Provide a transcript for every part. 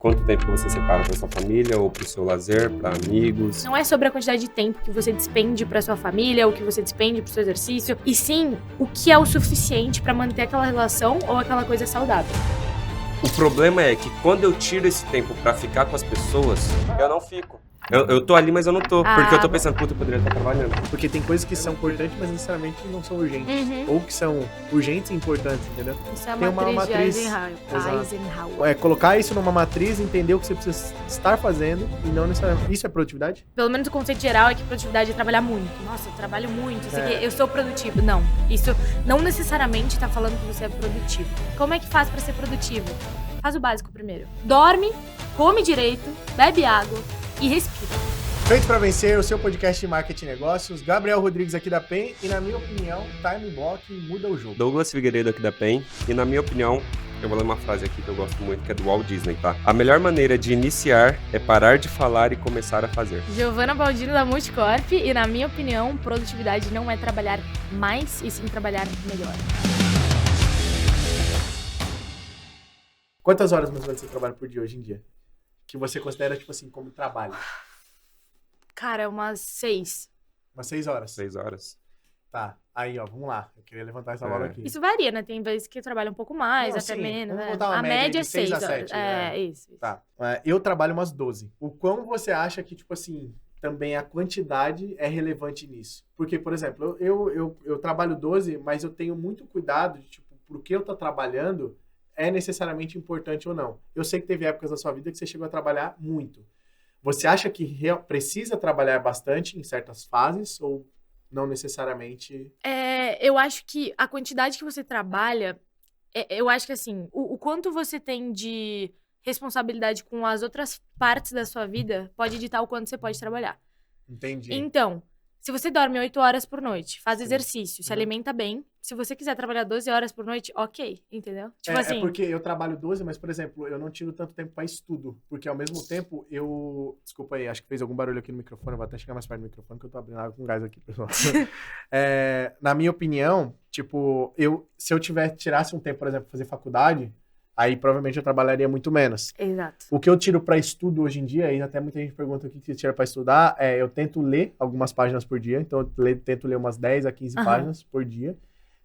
Quanto tempo que você separa para sua família ou para o seu lazer, para amigos? Não é sobre a quantidade de tempo que você despende para sua família, ou que você despende para o seu exercício, e sim o que é o suficiente para manter aquela relação ou aquela coisa saudável. O problema é que quando eu tiro esse tempo para ficar com as pessoas, eu não fico. Eu tô ali, mas eu não tô. Porque eu tô pensando, puta, eu poderia estar trabalhando. Porque tem coisas que são importantes, mas necessariamente não são urgentes. Uhum. Ou que são urgentes e importantes, entendeu? Isso é Tem uma matriz. de Eisenhower. Colocar isso numa matriz, entender o que você precisa estar fazendo e não necessariamente. Isso é produtividade? Pelo menos o conceito geral é que produtividade é trabalhar muito. Nossa, eu trabalho muito, isso aqui, eu sou produtivo. Não, isso não necessariamente tá falando que você é produtivo. Como é que faz pra ser produtivo? Faz o básico primeiro. Dorme, come direito, bebe água e respira. Feito pra vencer, o seu podcast de marketing e negócios. Gabriel Rodrigues aqui da PEN e, na minha opinião, time block muda o jogo. Douglas Figueiredo aqui da PEN e, na minha opinião, eu vou ler uma frase aqui que eu gosto muito, que é do Walt Disney, tá? A melhor maneira de iniciar é parar de falar e começar a fazer. Giovana Baldino da Multicorp e, na minha opinião, produtividade não é trabalhar mais e sim trabalhar melhor. Quantas horas mais ou menos você trabalha por dia hoje em dia? Que você considera, tipo assim, como trabalho? Cara, umas 6. Umas 6 horas. 6 horas. Tá, aí ó, vamos lá. Eu queria levantar essa bola aqui. Isso varia, né? Tem vezes que eu trabalho um pouco mais, Não, até sim, menos. vamos Né? botar uma A média média é de 6 6 a horas. 7, Isso. Tá, eu trabalho umas 12. O quão você acha que, tipo assim, também a quantidade é relevante nisso? Porque, por exemplo, eu trabalho 12, mas eu tenho muito cuidado de, tipo, pro que eu tô trabalhando é necessariamente importante ou não. Eu sei que teve épocas da sua vida que você chegou a trabalhar muito. Você acha que precisa trabalhar bastante em certas fases ou não necessariamente? Eu acho que a quantidade que você trabalha, eu acho que assim, o quanto você tem de responsabilidade com as outras partes da sua vida pode ditar o quanto você pode trabalhar. Entendi. Então, se você dorme 8 horas por noite, faz Sim. exercício, se alimenta bem, se você quiser trabalhar 12 horas por noite, ok, entendeu? Tipo assim... É porque eu trabalho 12, mas, por exemplo, eu não tiro tanto tempo para estudo, porque ao mesmo tempo Desculpa aí, acho que fez algum barulho aqui no microfone, eu vou até chegar mais perto do microfone, que eu tô abrindo água com gás aqui, pessoal. Na minha opinião, tipo, se eu tirasse um tempo, por exemplo, pra fazer faculdade, aí provavelmente eu trabalharia muito menos. Exato. O que eu tiro para estudo hoje em dia, e até muita gente pergunta o que você tira para estudar, eu tento ler algumas páginas por dia, então eu tento ler umas 10 a 15 páginas por dia,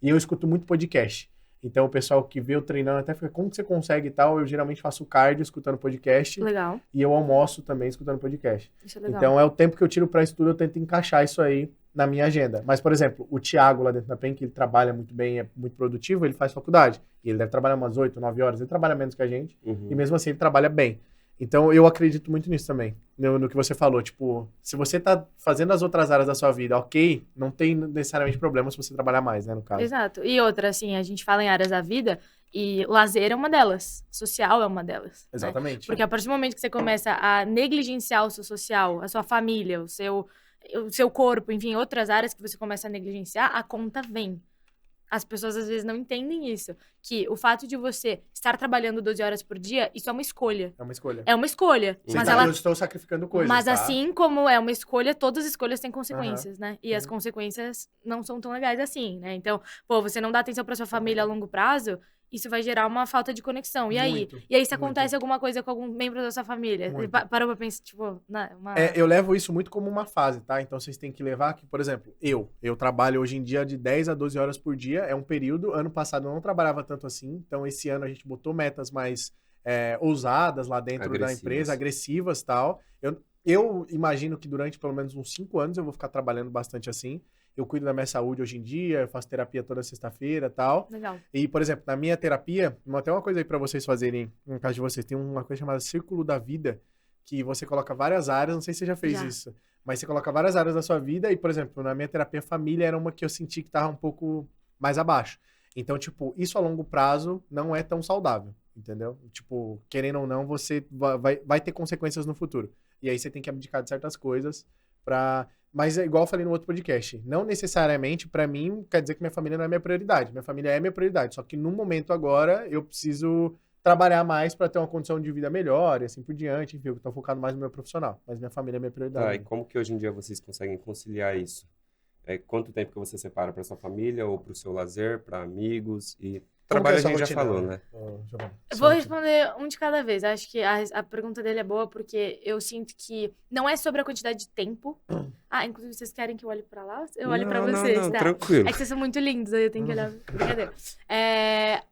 e eu escuto muito podcast. Então o pessoal que vê eu treinando até fica, como que você consegue e tal? Eu geralmente faço cardio escutando podcast. Legal. E eu almoço também escutando podcast. Isso é legal. Então é o tempo que eu tiro para estudo, eu tento encaixar isso aí na minha agenda. Mas, por exemplo, o Thiago lá dentro da PEN, que ele trabalha muito bem, é muito produtivo, ele faz faculdade. E ele deve trabalhar umas 8, 9 horas. Ele trabalha menos que a gente. E mesmo assim ele trabalha bem. Então eu acredito muito nisso também. No que você falou. Tipo, se você tá fazendo as outras áreas da sua vida, ok, não tem necessariamente problema se você trabalhar mais, né, no caso. Exato. E outra, assim, a gente fala em áreas da vida e lazer é uma delas. Social é uma delas. Exatamente. Né? Porque a partir do momento que você começa a negligenciar o seu social, a sua família, o seu corpo, enfim, outras áreas que você começa a negligenciar, a conta vem. As pessoas às vezes não entendem isso. Que o fato de você estar trabalhando 12 horas por dia, isso é uma escolha. É uma escolha. É uma escolha. Mas Eu estou sacrificando coisas, Mas tá? assim como é uma escolha, todas as escolhas têm consequências, né? E as consequências não são tão legais assim, né? Então, você não dá atenção pra sua família a longo prazo, isso vai gerar uma falta de conexão. E aí? Se acontece alguma coisa com algum membro da sua família? Parou pra pensar, tipo... Eu levo isso muito como uma fase, tá? Então, vocês têm que levar que, por exemplo, eu trabalho hoje em dia de 10 a 12 horas por dia, é um período. Ano passado eu não trabalhava tanto assim, então esse ano a gente botou metas mais ousadas lá dentro da empresa, agressivas e tal. Eu imagino que durante pelo menos uns 5 anos eu vou ficar trabalhando bastante assim. Eu cuido da minha saúde hoje em dia, eu faço terapia toda sexta-feira e tal. Legal. E, por exemplo, na minha terapia, até uma coisa aí pra vocês fazerem, no caso de vocês, tem uma coisa chamada Círculo da Vida, que você coloca várias áreas, não sei se você já fez isso, mas você coloca várias áreas da sua vida e, por exemplo, na minha terapia família era uma que eu senti que tava um pouco mais abaixo. Então, tipo, isso a longo prazo não é tão saudável, entendeu? Tipo, querendo ou não, você vai ter consequências no futuro. E aí você tem que abdicar de certas coisas pra... Mas é igual eu falei no outro podcast, não necessariamente, pra mim, quer dizer que minha família não é minha prioridade. Minha família é minha prioridade, só que no momento agora eu preciso trabalhar mais pra ter uma condição de vida melhor e assim por diante. Enfim, eu tô focado mais no meu profissional, mas minha família é minha prioridade. E como que hoje em dia vocês conseguem conciliar isso? Quanto tempo que você separa para sua família ou para o seu lazer, para amigos e Trabalho a essa gente já rotina, falou, né? Giovana? Eu vou responder um de cada vez. Acho que a pergunta dele é boa porque eu sinto que não é sobre a quantidade de tempo. Inclusive, vocês querem que eu olhe pra lá? Eu olho pra vocês, não, tá? tranquilo. É que vocês são muito lindos, aí eu tenho que olhar. Brincadeira.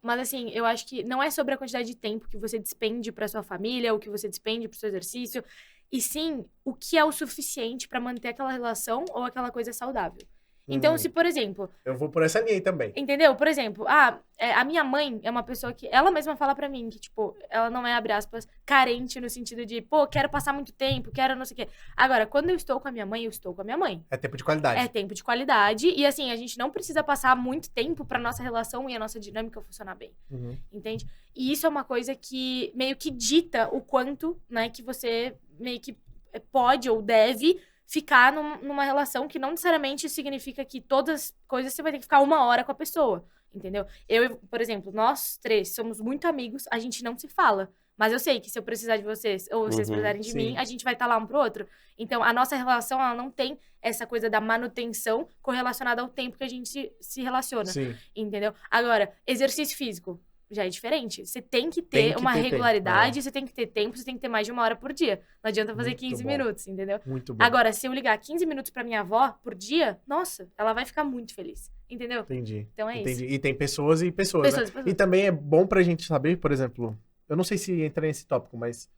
Mas assim, eu acho que não é sobre a quantidade de tempo que você despende pra sua família, o que você despende pro seu exercício, e sim o que é o suficiente pra manter aquela relação ou aquela coisa saudável. Então, se, por exemplo... Eu vou por essa linha aí também. Entendeu? Por exemplo, a minha mãe é uma pessoa que... Ela mesma fala pra mim que, tipo, ela não é, abre aspas, carente no sentido de, pô, quero passar muito tempo, quero não sei o quê. Agora, quando eu estou com a minha mãe, eu estou com a minha mãe. É tempo de qualidade. É tempo de qualidade. E, assim, a gente não precisa passar muito tempo pra nossa relação e a nossa dinâmica funcionar bem. Entende? E isso é uma coisa que meio que dita o quanto, né, que você meio que pode ou deve ficar numa relação que não necessariamente significa que todas as coisas você vai ter que ficar 1 hora com a pessoa, entendeu? Por exemplo, nós 3 somos muito amigos, a gente não se fala. Mas eu sei que se eu precisar de vocês, ou vocês precisarem de mim, a gente vai estar lá um pro outro. Então, a nossa relação, ela não tem essa coisa da manutenção correlacionada ao tempo que a gente se relaciona, entendeu? Agora, exercício físico já é diferente. Você tem que ter uma regularidade, você tem que ter tempo, você tem que ter mais de 1 hora por dia. Não adianta fazer 15 minutos, entendeu? Muito bom. Agora, se eu ligar 15 minutos pra minha avó por dia, nossa, ela vai ficar muito feliz, entendeu? Entendi. Então é isso. E tem pessoas e pessoas, né? E também é bom pra gente saber, por exemplo, eu não sei se entra nesse tópico, mas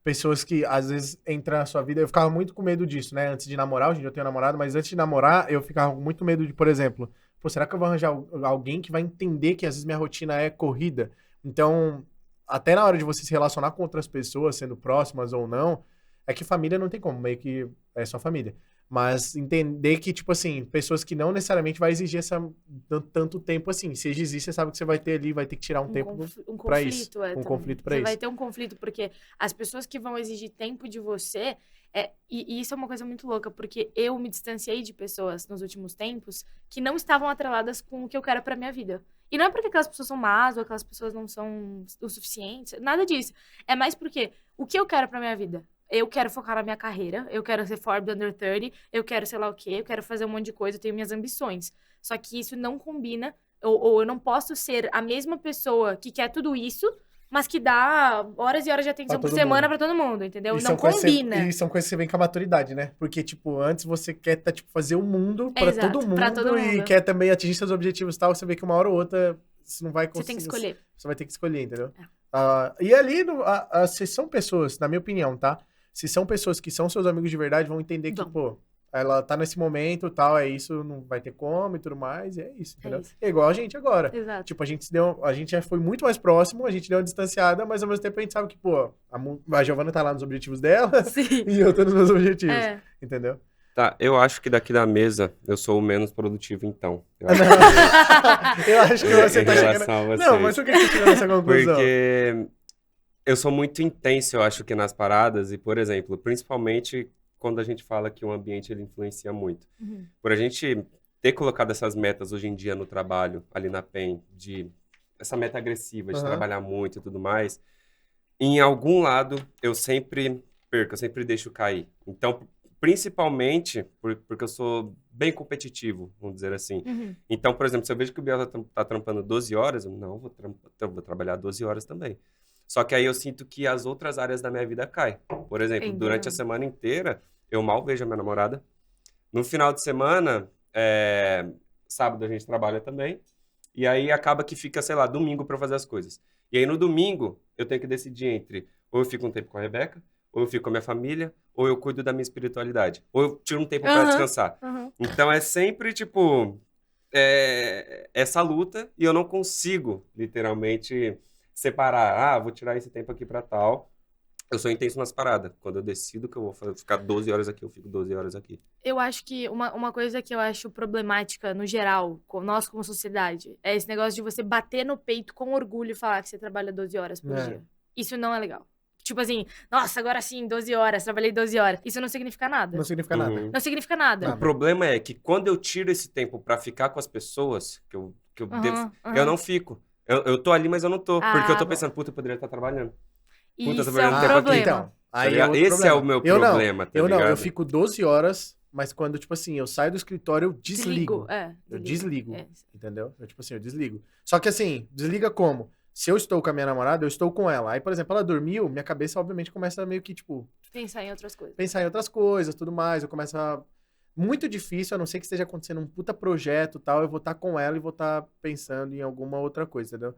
pessoas que às vezes entram na sua vida, eu ficava muito com medo disso, né? Antes de namorar, hoje em dia eu tenho namorado, mas antes de namorar, eu ficava com muito medo de, por exemplo, pô, será que eu vou arranjar alguém que vai entender que às vezes minha rotina é corrida? Então, até na hora de você se relacionar com outras pessoas, sendo próximas ou não, é que família não tem como, meio que é só família. Mas entender que, tipo assim, pessoas que não necessariamente vai exigir tanto tempo assim. Se exigir, você sabe que você vai ter ali, vai ter que tirar um tempo pra isso. Um conflito pra isso. Você vai ter um conflito, porque as pessoas que vão exigir tempo de você... E isso é uma coisa muito louca, porque eu me distanciei de pessoas nos últimos tempos que não estavam atreladas com o que eu quero pra minha vida. E não é porque aquelas pessoas são más ou aquelas pessoas não são o suficiente, nada disso. É mais porque o que eu quero pra minha vida? Eu quero focar na minha carreira, eu quero ser Forbes Under 30, eu quero sei lá o quê, eu quero fazer um monte de coisa, eu tenho minhas ambições. Só que isso não combina, ou eu não posso ser a mesma pessoa que quer tudo isso, mas que dá horas e horas de atenção por semana pra todo mundo, entendeu? Não combina. E são coisas que você vem com a maturidade, né? Porque, tipo, antes você quer fazer o mundo pra todo mundo e quer também atingir seus objetivos e tal, você vê que uma hora ou outra você não vai conseguir. Você tem que escolher. Você vai ter que escolher, entendeu? E ali, se são pessoas, na minha opinião, tá? Se são pessoas que são seus amigos de verdade, vão entender que, pô, ela tá nesse momento, tal, é isso, não vai ter como e tudo mais, e é isso, entendeu? É igual a gente agora. Exato. Tipo, a gente já foi muito mais próximo, a gente deu uma distanciada, mas ao mesmo tempo a gente sabe que, pô, a Giovana tá lá nos objetivos dela e eu tô nos meus objetivos, entendeu? Tá, eu acho que daqui da mesa eu sou o menos produtivo, então. Eu acho que você tá chegando... Não, mas por que você chegou nessa conclusão? Porque eu sou muito intenso, eu acho que nas paradas, e, por exemplo, principalmente quando a gente fala que o ambiente ele influencia muito. Por a gente ter colocado essas metas hoje em dia no trabalho, ali na PEN, essa meta agressiva de trabalhar muito e tudo mais, em algum lado eu sempre perco, eu sempre deixo cair. Então, principalmente porque eu sou bem competitivo, vamos dizer assim. Então, por exemplo, se eu vejo que o Biel tá trampando 12 horas, eu não vou trabalhar 12 horas também. Só que aí eu sinto que as outras áreas da minha vida caem. Por exemplo, durante a semana inteira, eu mal vejo a minha namorada. No final de semana, sábado a gente trabalha também. E aí acaba que fica, sei lá, domingo pra eu fazer as coisas. E aí no domingo, eu tenho que decidir entre ou eu fico um tempo com a Rebeca, ou eu fico com a minha família, ou eu cuido da minha espiritualidade. Ou eu tiro um tempo pra descansar. Então é sempre, tipo, essa luta e eu não consigo, literalmente, separar. Vou tirar esse tempo aqui pra tal. Eu sou intenso nas paradas. Quando eu decido que eu vou ficar 12 horas aqui, eu fico 12 horas aqui. Eu acho que uma coisa que eu acho problemática, no geral, nós como sociedade, é esse negócio de você bater no peito com orgulho e falar que você trabalha 12 horas por dia. Isso não é legal. Tipo assim, nossa, agora sim, 12 horas, trabalhei 12 horas. Isso não significa nada. Não significa nada. Não significa nada. O problema é que quando eu tiro esse tempo pra ficar com as pessoas, que eu devo, eu não fico. Eu tô ali, mas eu não tô. Porque eu tô pensando, puta, eu poderia estar trabalhando. Puta, isso é um problema. Então, esse é o meu problema, tá ligado? Eu fico 12 horas mas quando, tipo assim, eu saio do escritório, eu desligo. Eu desligo, entendeu? Eu, tipo assim, eu desligo. Só que assim, desliga como? Se eu estou com a minha namorada, eu estou com ela. Aí, por exemplo, ela dormiu, minha cabeça, obviamente, começa a meio que, tipo... Pensar em outras coisas. Pensar em outras coisas, tudo mais. Eu começo a... Muito difícil, a não ser que esteja acontecendo um puta projeto e tal, eu vou estar com ela e vou estar pensando em alguma outra coisa, entendeu?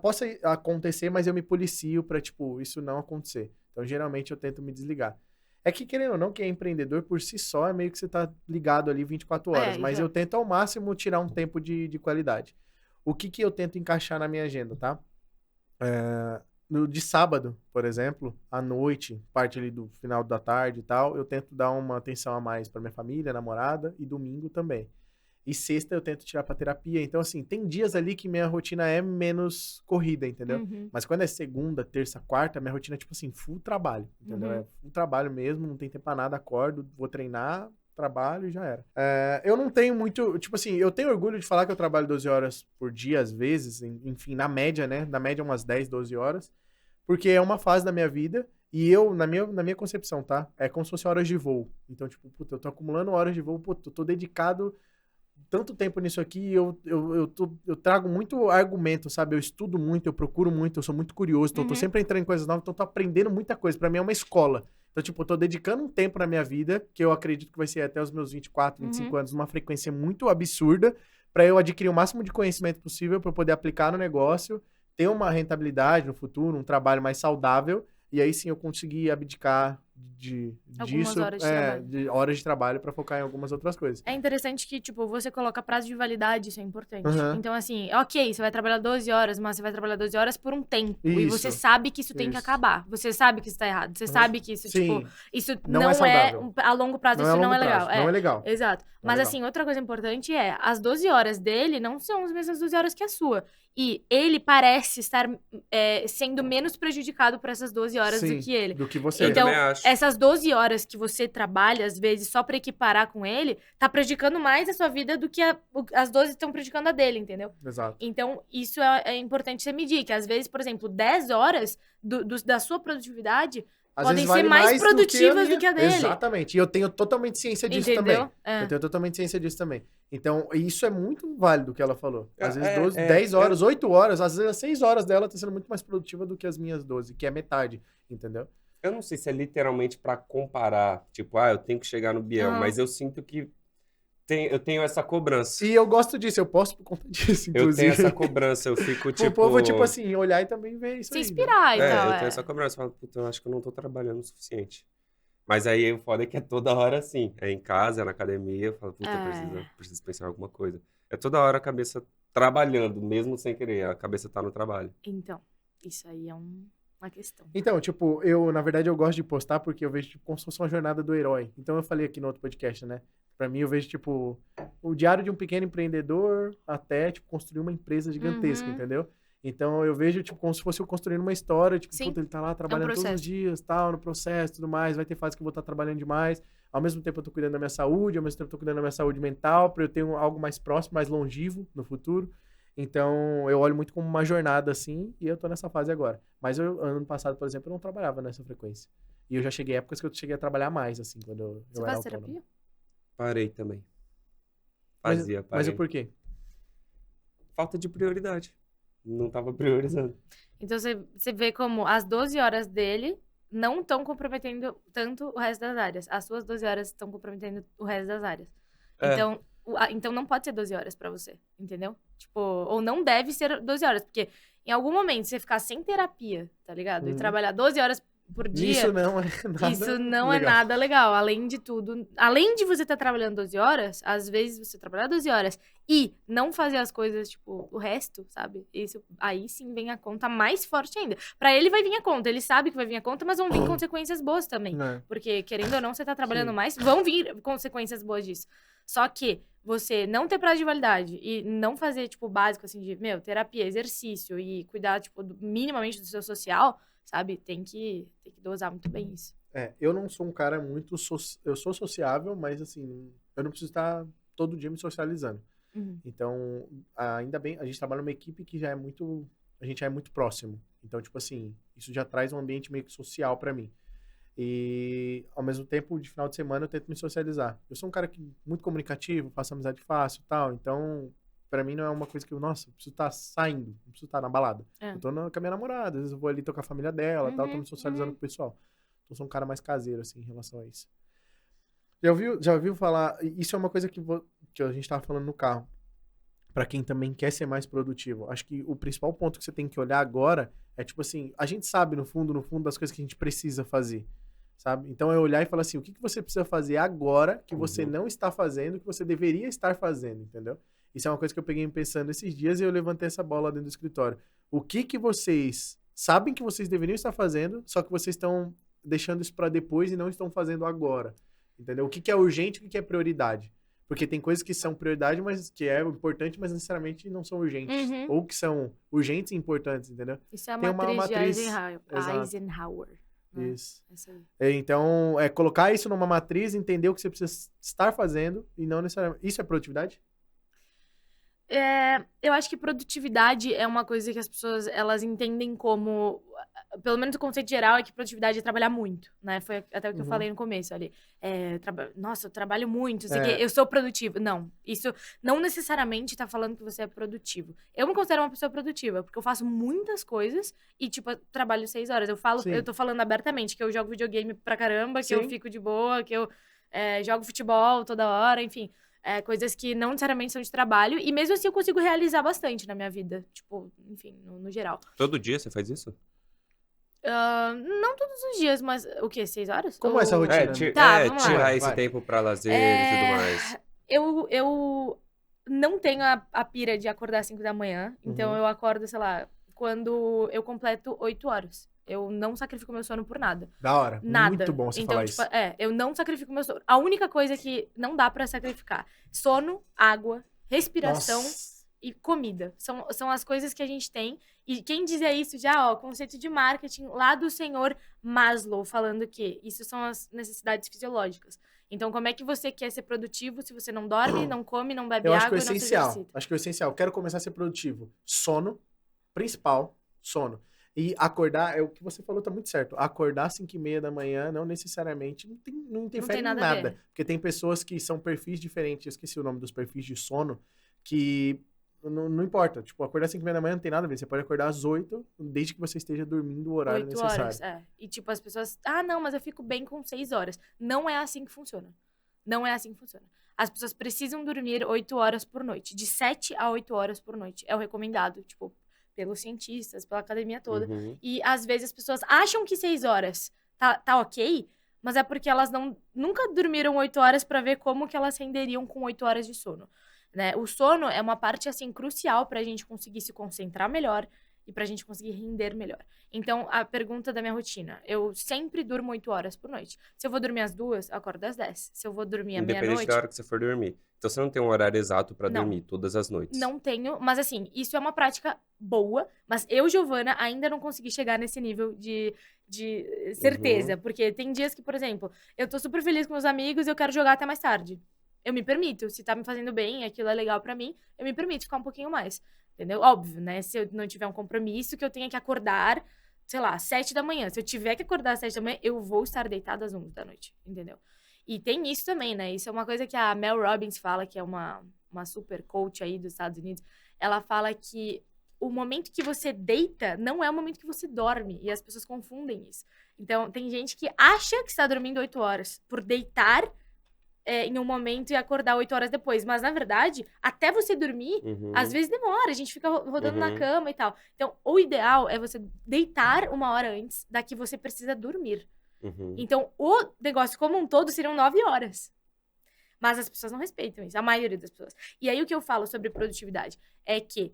Posso acontecer, mas eu me policio pra, tipo, isso não acontecer. Então, geralmente, eu tento me desligar. É que, querendo ou não, quem é empreendedor por si só, é meio que você tá ligado ali 24 horas. Mas eu tento ao máximo tirar um tempo de qualidade. O que eu tento encaixar na minha agenda, tá? De sábado, por exemplo, à noite, parte ali do final da tarde e tal, eu tento dar uma atenção a mais pra minha família, namorada, e domingo também. E sexta eu tento tirar pra terapia. Então, assim, tem dias ali que minha rotina é menos corrida, entendeu? Uhum. Mas quando é segunda, terça, quarta, minha rotina é, tipo assim, full trabalho, entendeu? É full trabalho mesmo, não tem tempo pra nada, acordo, vou treinar, trabalho e já era. Eu não tenho muito... Tipo assim, eu tenho orgulho de falar que eu trabalho 12 horas por dia, às vezes, enfim, na média, né? Na média, umas 10, 12 horas. Porque é uma fase da minha vida e eu, na minha concepção, tá? É como se fosse horas de voo. Então, tipo, puta, eu tô acumulando horas de voo, puta, eu tô dedicado tanto tempo nisso aqui, eu trago muito argumento, sabe? Eu estudo muito, eu procuro muito, eu sou muito curioso, então eu tô sempre entrando em coisas novas, então eu tô aprendendo muita coisa. Pra mim é uma escola. Então, tipo, eu tô dedicando um tempo na minha vida, que eu acredito que vai ser até os meus 24, 25 anos, numa frequência muito absurda, pra eu adquirir o máximo de conhecimento possível pra eu poder aplicar no negócio, ter uma rentabilidade no futuro, um trabalho mais saudável, e aí sim eu conseguir abdicar disso, de horas de trabalho para focar em algumas outras coisas. É interessante que, tipo, você coloca prazo de validade, isso é importante. Então, assim, ok, você vai trabalhar 12 horas, mas você vai trabalhar 12 horas por um tempo. Isso. E você sabe que isso tem que acabar. Você sabe que isso tá errado. Você sabe que isso, Sim. tipo, isso Não não é saudável. a longo prazo, isso não é legal. Não é legal. Exato. Mas, assim, outra coisa importante é, as 12 horas dele não são as mesmas 12 horas que a sua. E ele parece estar sendo menos prejudicado por essas 12 horas do que ele. Do que você. Então, Eu também acho. essas 12 horas que você trabalha, às vezes, só pra equiparar com ele, tá prejudicando mais a sua vida do que as 12 estão prejudicando a dele, entendeu? Exato. Então, isso é importante você medir, que às vezes, por exemplo, 10 horas da sua produtividade podem ser mais produtivas do que a dele. Exatamente. E eu tenho totalmente ciência disso também. Eu tenho totalmente ciência disso também. Então, isso é muito válido o que ela falou. Às vezes 10 horas, 8 horas, às vezes as 6 horas dela tá sendo muito mais produtiva do que as minhas 12, que é metade, entendeu? Eu não sei se é literalmente pra comparar, tipo, eu tenho que chegar no Biel, mas eu sinto que eu tenho essa cobrança. E eu gosto disso, eu posso por conta disso, inclusive. Eu tenho essa cobrança, eu fico tipo... O povo, tipo assim, olhar e também ver isso se aí. inspirar, né? então. Eu tenho essa cobrança, eu falo, puta, eu acho que eu não tô trabalhando o suficiente. Mas aí o foda é que é toda hora assim. É em casa, é na academia, eu falo, puta, preciso pensar em alguma coisa. É toda hora a cabeça trabalhando, mesmo sem querer, a cabeça tá no trabalho. Então, isso aí é uma questão. Então, tipo, na verdade, eu gosto de postar porque eu vejo, tipo, como se fosse uma jornada do herói. Então, eu falei aqui no outro podcast, né? Pra mim, eu vejo, tipo, o diário de um pequeno empreendedor até, tipo, construir uma empresa gigantesca, entendeu? Então, eu vejo, tipo, como se fosse eu construindo uma história, tipo, puta, ele tá lá trabalhando todos os dias, tal, no processo, tudo mais, vai ter fase que eu vou estar trabalhando demais. Ao mesmo tempo, eu tô cuidando da minha saúde, ao mesmo tempo, eu tô cuidando da minha saúde mental, pra eu ter algo mais próximo, mais longevo no futuro. Então, eu olho muito como uma jornada, assim, e eu tô nessa fase agora. Mas ano passado, por exemplo, eu não trabalhava nessa frequência. E eu já cheguei a épocas que eu cheguei a trabalhar mais, assim, quando eu era autônomo. Você faz terapia? Parei também. Parei. Mas o porquê? Falta de prioridade. Não tava priorizando. Então, você vê como as 12 horas dele não estão comprometendo tanto o resto das áreas. As suas 12 horas estão comprometendo o resto das áreas. Então não pode ser 12 horas pra você, entendeu? Tipo, ou não deve ser 12 horas, porque em algum momento você ficar sem terapia, tá ligado? E trabalhar 12 horas por dia... Isso não é nada legal. Além de tudo, além de você estar trabalhando 12 horas, às vezes você trabalhar 12 horas e não fazer as coisas, tipo, o resto, sabe? Isso, aí sim vem a conta mais forte ainda. Pra ele vai vir a conta, ele sabe que vai vir a conta, mas vão vir consequências boas também. Porque, querendo ou não, você tá trabalhando mais, vão vir consequências boas disso. Só que você não ter prazo de validade e não fazer, tipo, o básico, assim, de, terapia, exercício e cuidar, tipo, minimamente do seu social, sabe? Tem que dosar muito bem isso. Eu não sou um cara muito... Eu sou sociável, mas, assim, eu não preciso estar todo dia me socializando. Então, ainda bem, a gente trabalha numa equipe que já é muito... A gente já é muito próximo. Então, tipo assim, isso já traz um ambiente meio que social pra mim. E, ao mesmo tempo, de final de semana, eu tento me socializar. Eu sou um cara muito comunicativo, faço amizade fácil e tal. Então, pra mim, não é uma coisa que eu, nossa, eu preciso estar saindo, não preciso estar na balada. Eu tô com a minha namorada, às vezes eu vou ali tocar a família dela e tal, tô me socializando com o pessoal. Então, eu sou um cara mais caseiro, assim, em relação a isso. Já ouviu falar... Isso é uma coisa que a gente tava falando no carro. Pra quem também quer ser mais produtivo. Acho que o principal ponto que você tem que olhar agora é, tipo assim, a gente sabe, no fundo, das coisas que a gente precisa fazer. Sabe? Então é olhar e falar assim, o que você precisa fazer agora que você não está fazendo, que você deveria estar fazendo, entendeu? Isso é uma coisa que eu peguei pensando esses dias e eu levantei essa bola dentro do escritório. O que vocês sabem que vocês deveriam estar fazendo, só que vocês estão deixando isso para depois e não estão fazendo agora, entendeu? O que é urgente e o que é prioridade. Porque tem coisas que são prioridade, mas que é importante, mas necessariamente não são urgentes. Ou que são urgentes e importantes, entendeu? Isso é a tem matriz de Eisenhower. Isso. Então, colocar isso numa matriz, entender o que você precisa estar fazendo e não necessariamente... Isso é produtividade? Eu acho que produtividade é uma coisa que as pessoas, elas entendem como... Pelo menos o conceito geral é que produtividade é trabalhar muito, né? Foi até o que eu falei no começo ali. Nossa, eu trabalho muito, sei que eu sou produtivo. Não, isso não necessariamente tá falando que você é produtivo. Eu me considero uma pessoa produtiva, porque eu faço muitas coisas e, tipo, eu trabalho 6 horas. Eu tô falando abertamente que eu jogo videogame pra caramba, que eu fico de boa, que eu jogo futebol toda hora, enfim... coisas que não necessariamente são de trabalho. E mesmo assim eu consigo realizar bastante na minha vida. Tipo, enfim, no geral. Todo dia você faz isso? Não todos os dias, mas... O quê? 6 horas? Como é essa rotina? Tirar esse tempo pra lazer e tudo mais. Eu não tenho a pira de acordar às 5 da manhã. Então eu acordo, sei lá, quando eu completo 8 horas. Eu não sacrifico meu sono por nada. Da hora. Nada. Muito bom você falar isso. Eu não sacrifico meu sono. A única coisa que não dá pra sacrificar. Sono, água, respiração e comida. São as coisas que a gente tem. E quem dizia isso já, conceito de marketing lá do senhor Maslow, falando que isso são as necessidades fisiológicas. Então, como é que você quer ser produtivo se você não dorme, não come, não bebe água e não se exercita? Acho que o essencial. Quero começar a ser produtivo. Sono, principal, sono. E acordar, o que você falou tá muito certo. Acordar às 5h30 da manhã não necessariamente não interfere em nada. Porque tem pessoas que são perfis diferentes, eu esqueci o nome dos perfis de sono, que não importa. Tipo, acordar às 5h30 da manhã não tem nada a ver. Você pode acordar às 8, desde que você esteja dormindo o horário 8 necessário. horas, E tipo, as pessoas... não, mas eu fico bem com 6 horas. Não é assim que funciona. Não é assim que funciona. As pessoas precisam dormir 8 horas por noite. De 7 a 8 horas por noite. É o recomendado, tipo... pelos cientistas, pela academia toda. E, às vezes, as pessoas acham que 6 horas tá ok, mas é porque elas nunca dormiram 8 horas pra ver como que elas renderiam com 8 horas de sono, né? O sono é uma parte, assim, crucial pra gente conseguir se concentrar melhor e pra gente conseguir render melhor. Então, a pergunta da minha rotina. Eu sempre durmo 8 horas por noite. Se eu vou dormir às 2, eu acordo às 10. Se eu vou dormir à meia-noite... Independente da hora que você for dormir. Então, você não tem um horário exato pra dormir todas as noites? Não tenho, mas assim, isso é uma prática boa, mas eu, Giovana, ainda não consegui chegar nesse nível de certeza. Porque tem dias que, por exemplo, eu tô super feliz com meus amigos e eu quero jogar até mais tarde. Eu me permito. Se tá me fazendo bem, aquilo é legal pra mim, eu me permito ficar um pouquinho mais. Entendeu? Óbvio, né? Se eu não tiver um compromisso, que eu tenha que acordar, sei lá, às 7 da manhã. Se eu tiver que acordar às 7 da manhã, eu vou estar deitada às 11 da noite. Entendeu? E tem isso também, né? Isso é uma coisa que a Mel Robbins fala, que é uma super coach aí dos Estados Unidos. Ela fala que o momento que você deita não é o momento que você dorme. E as pessoas confundem isso. Então, tem gente que acha que está dormindo 8 horas por deitar em um momento e acordar 8 horas depois. Mas, na verdade, até você dormir, às vezes demora. A gente fica rodando na cama e tal. Então, o ideal é você deitar 1 hora antes da que você precisa dormir. Então, o negócio como um todo seriam 9 horas. Mas as pessoas não respeitam isso, a maioria das pessoas. E aí, o que eu falo sobre produtividade é que,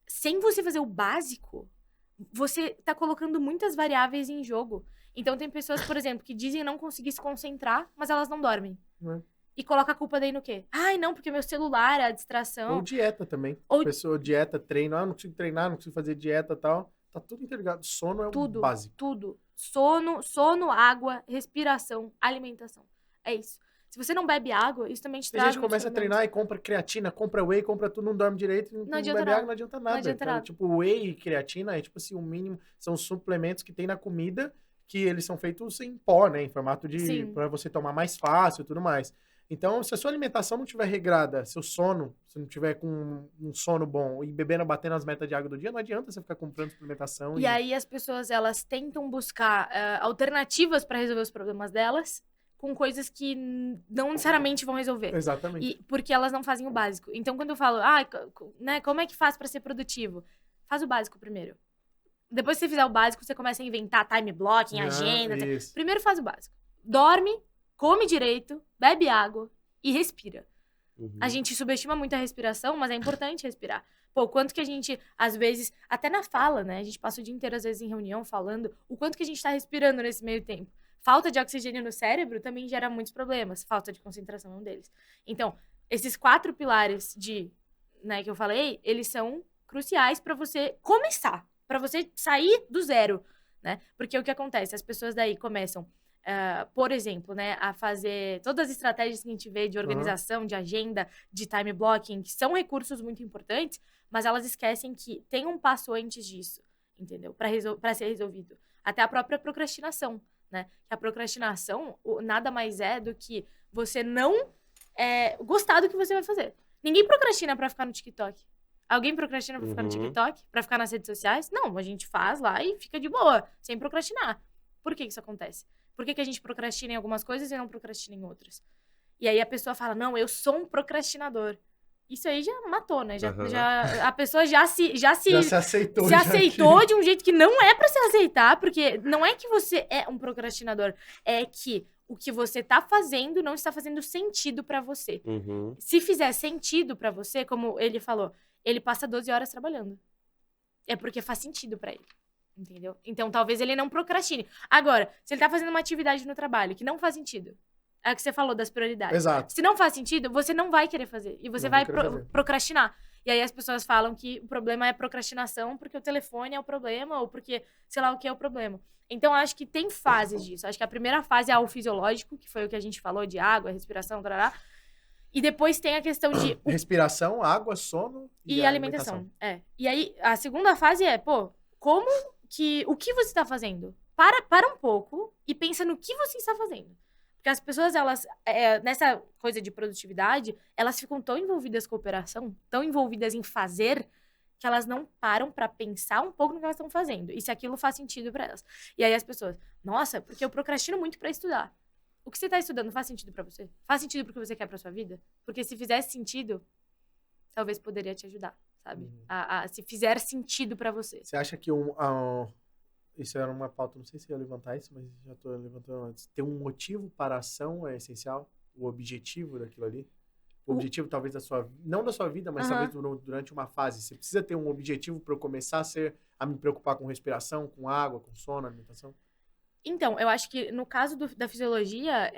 sem você fazer o básico, você tá colocando muitas variáveis em jogo. Então, tem pessoas, por exemplo, que dizem não conseguir se concentrar, mas elas não dormem. E coloca a culpa daí no quê? Ai, não, porque meu celular é a distração. Ou dieta também. Pessoa, dieta, treino. Não consigo treinar, não consigo fazer dieta e tal. Tá tudo interligado. Sono é o básico. Tudo. Sono, água, respiração, alimentação. É isso. Se você não bebe água, isso também te traz... A gente começa a treinar e compra creatina, compra whey, compra tudo, não dorme direito, não bebe água, não adianta nada. Não adianta nada. Tipo, whey e creatina é tipo assim, o mínimo, são suplementos que tem na comida que eles são feitos em pó, né? Em formato de... Sim. para você tomar mais fácil e tudo mais. Então, se a sua alimentação não tiver regrada, seu sono, se não tiver com um sono bom e bebendo, batendo as metas de água do dia, não adianta você ficar comprando suplementação. E aí as pessoas, elas tentam buscar alternativas para resolver os problemas delas com coisas que não necessariamente vão resolver. Exatamente. Porque elas não fazem o básico. Então, quando eu falo, né, como é que faz para ser produtivo? Faz o básico primeiro. Depois que você fizer o básico, você começa a inventar time blocking, agenda. Isso. Primeiro faz o básico. Dorme, come direito, bebe água e respira. A gente subestima muito a respiração, mas é importante respirar. Pô, quanto que a gente, às vezes, até na fala, né? A gente passa o dia inteiro, às vezes, em reunião, falando o quanto que a gente tá respirando nesse meio tempo. Falta de oxigênio no cérebro também gera muitos problemas. Falta de concentração é um deles. Então, esses 4 pilares né, que eu falei, eles são cruciais para você começar. Para você sair do zero, né? Porque o que acontece? As pessoas daí começam... por exemplo, né, a fazer todas as estratégias que a gente vê de organização, de agenda, de time blocking, que são recursos muito importantes, mas elas esquecem que tem um passo antes disso, entendeu? Para ser resolvido. Até a própria procrastinação, né? A procrastinação nada mais é do que você não gostar do que você vai fazer. Ninguém procrastina para ficar no TikTok. Alguém procrastina para ficar no TikTok? Para ficar nas redes sociais? Não, a gente faz lá e fica de boa, sem procrastinar. Por que isso acontece? Por que a gente procrastina em algumas coisas e não procrastina em outras? E aí a pessoa fala, não, eu sou um procrastinador. Isso aí já matou, né? A pessoa já se aceitou. Se aceitou de um jeito que não é pra se aceitar, porque não é que você é um procrastinador, é que o que você tá fazendo não está fazendo sentido pra você. Se fizer sentido pra você, como ele falou, ele passa 12 horas trabalhando. É porque faz sentido pra ele. Entendeu? Então, talvez ele não procrastine. Agora, se ele tá fazendo uma atividade no trabalho que não faz sentido, é o que você falou das prioridades. Exato. Se não faz sentido, você não vai querer fazer. E você vai procrastinar. E aí as pessoas falam que o problema é procrastinação porque o telefone é o problema ou porque sei lá o que é o problema. Então, eu acho que tem fases disso. Acho que a primeira fase é o fisiológico, que foi o que a gente falou de água, respiração, tarará. E depois tem a questão de... Respiração, água, sono e alimentação. E aí, a segunda fase é, o que você está fazendo? Para um pouco e pensa no que você está fazendo. Porque as pessoas, elas, nessa coisa de produtividade, elas ficam tão envolvidas com a operação, tão envolvidas em fazer, que elas não param para pensar um pouco no que elas estão fazendo. E se aquilo faz sentido para elas. E aí as pessoas, nossa, porque eu procrastino muito para estudar. O que você está estudando faz sentido para você? Faz sentido pro que você quer para sua vida? Porque se fizesse sentido, talvez poderia te ajudar, sabe? Se fizer sentido para você. Você acha que isso era uma pauta, não sei se eu ia levantar isso, mas já tô levantando antes. Ter um motivo para a ação é essencial? O objetivo daquilo ali? O objetivo talvez não da sua vida, mas talvez durante uma fase. Você precisa ter um objetivo para eu começar a me preocupar com respiração, com água, com sono, alimentação? Então, eu acho que no caso da fisiologia,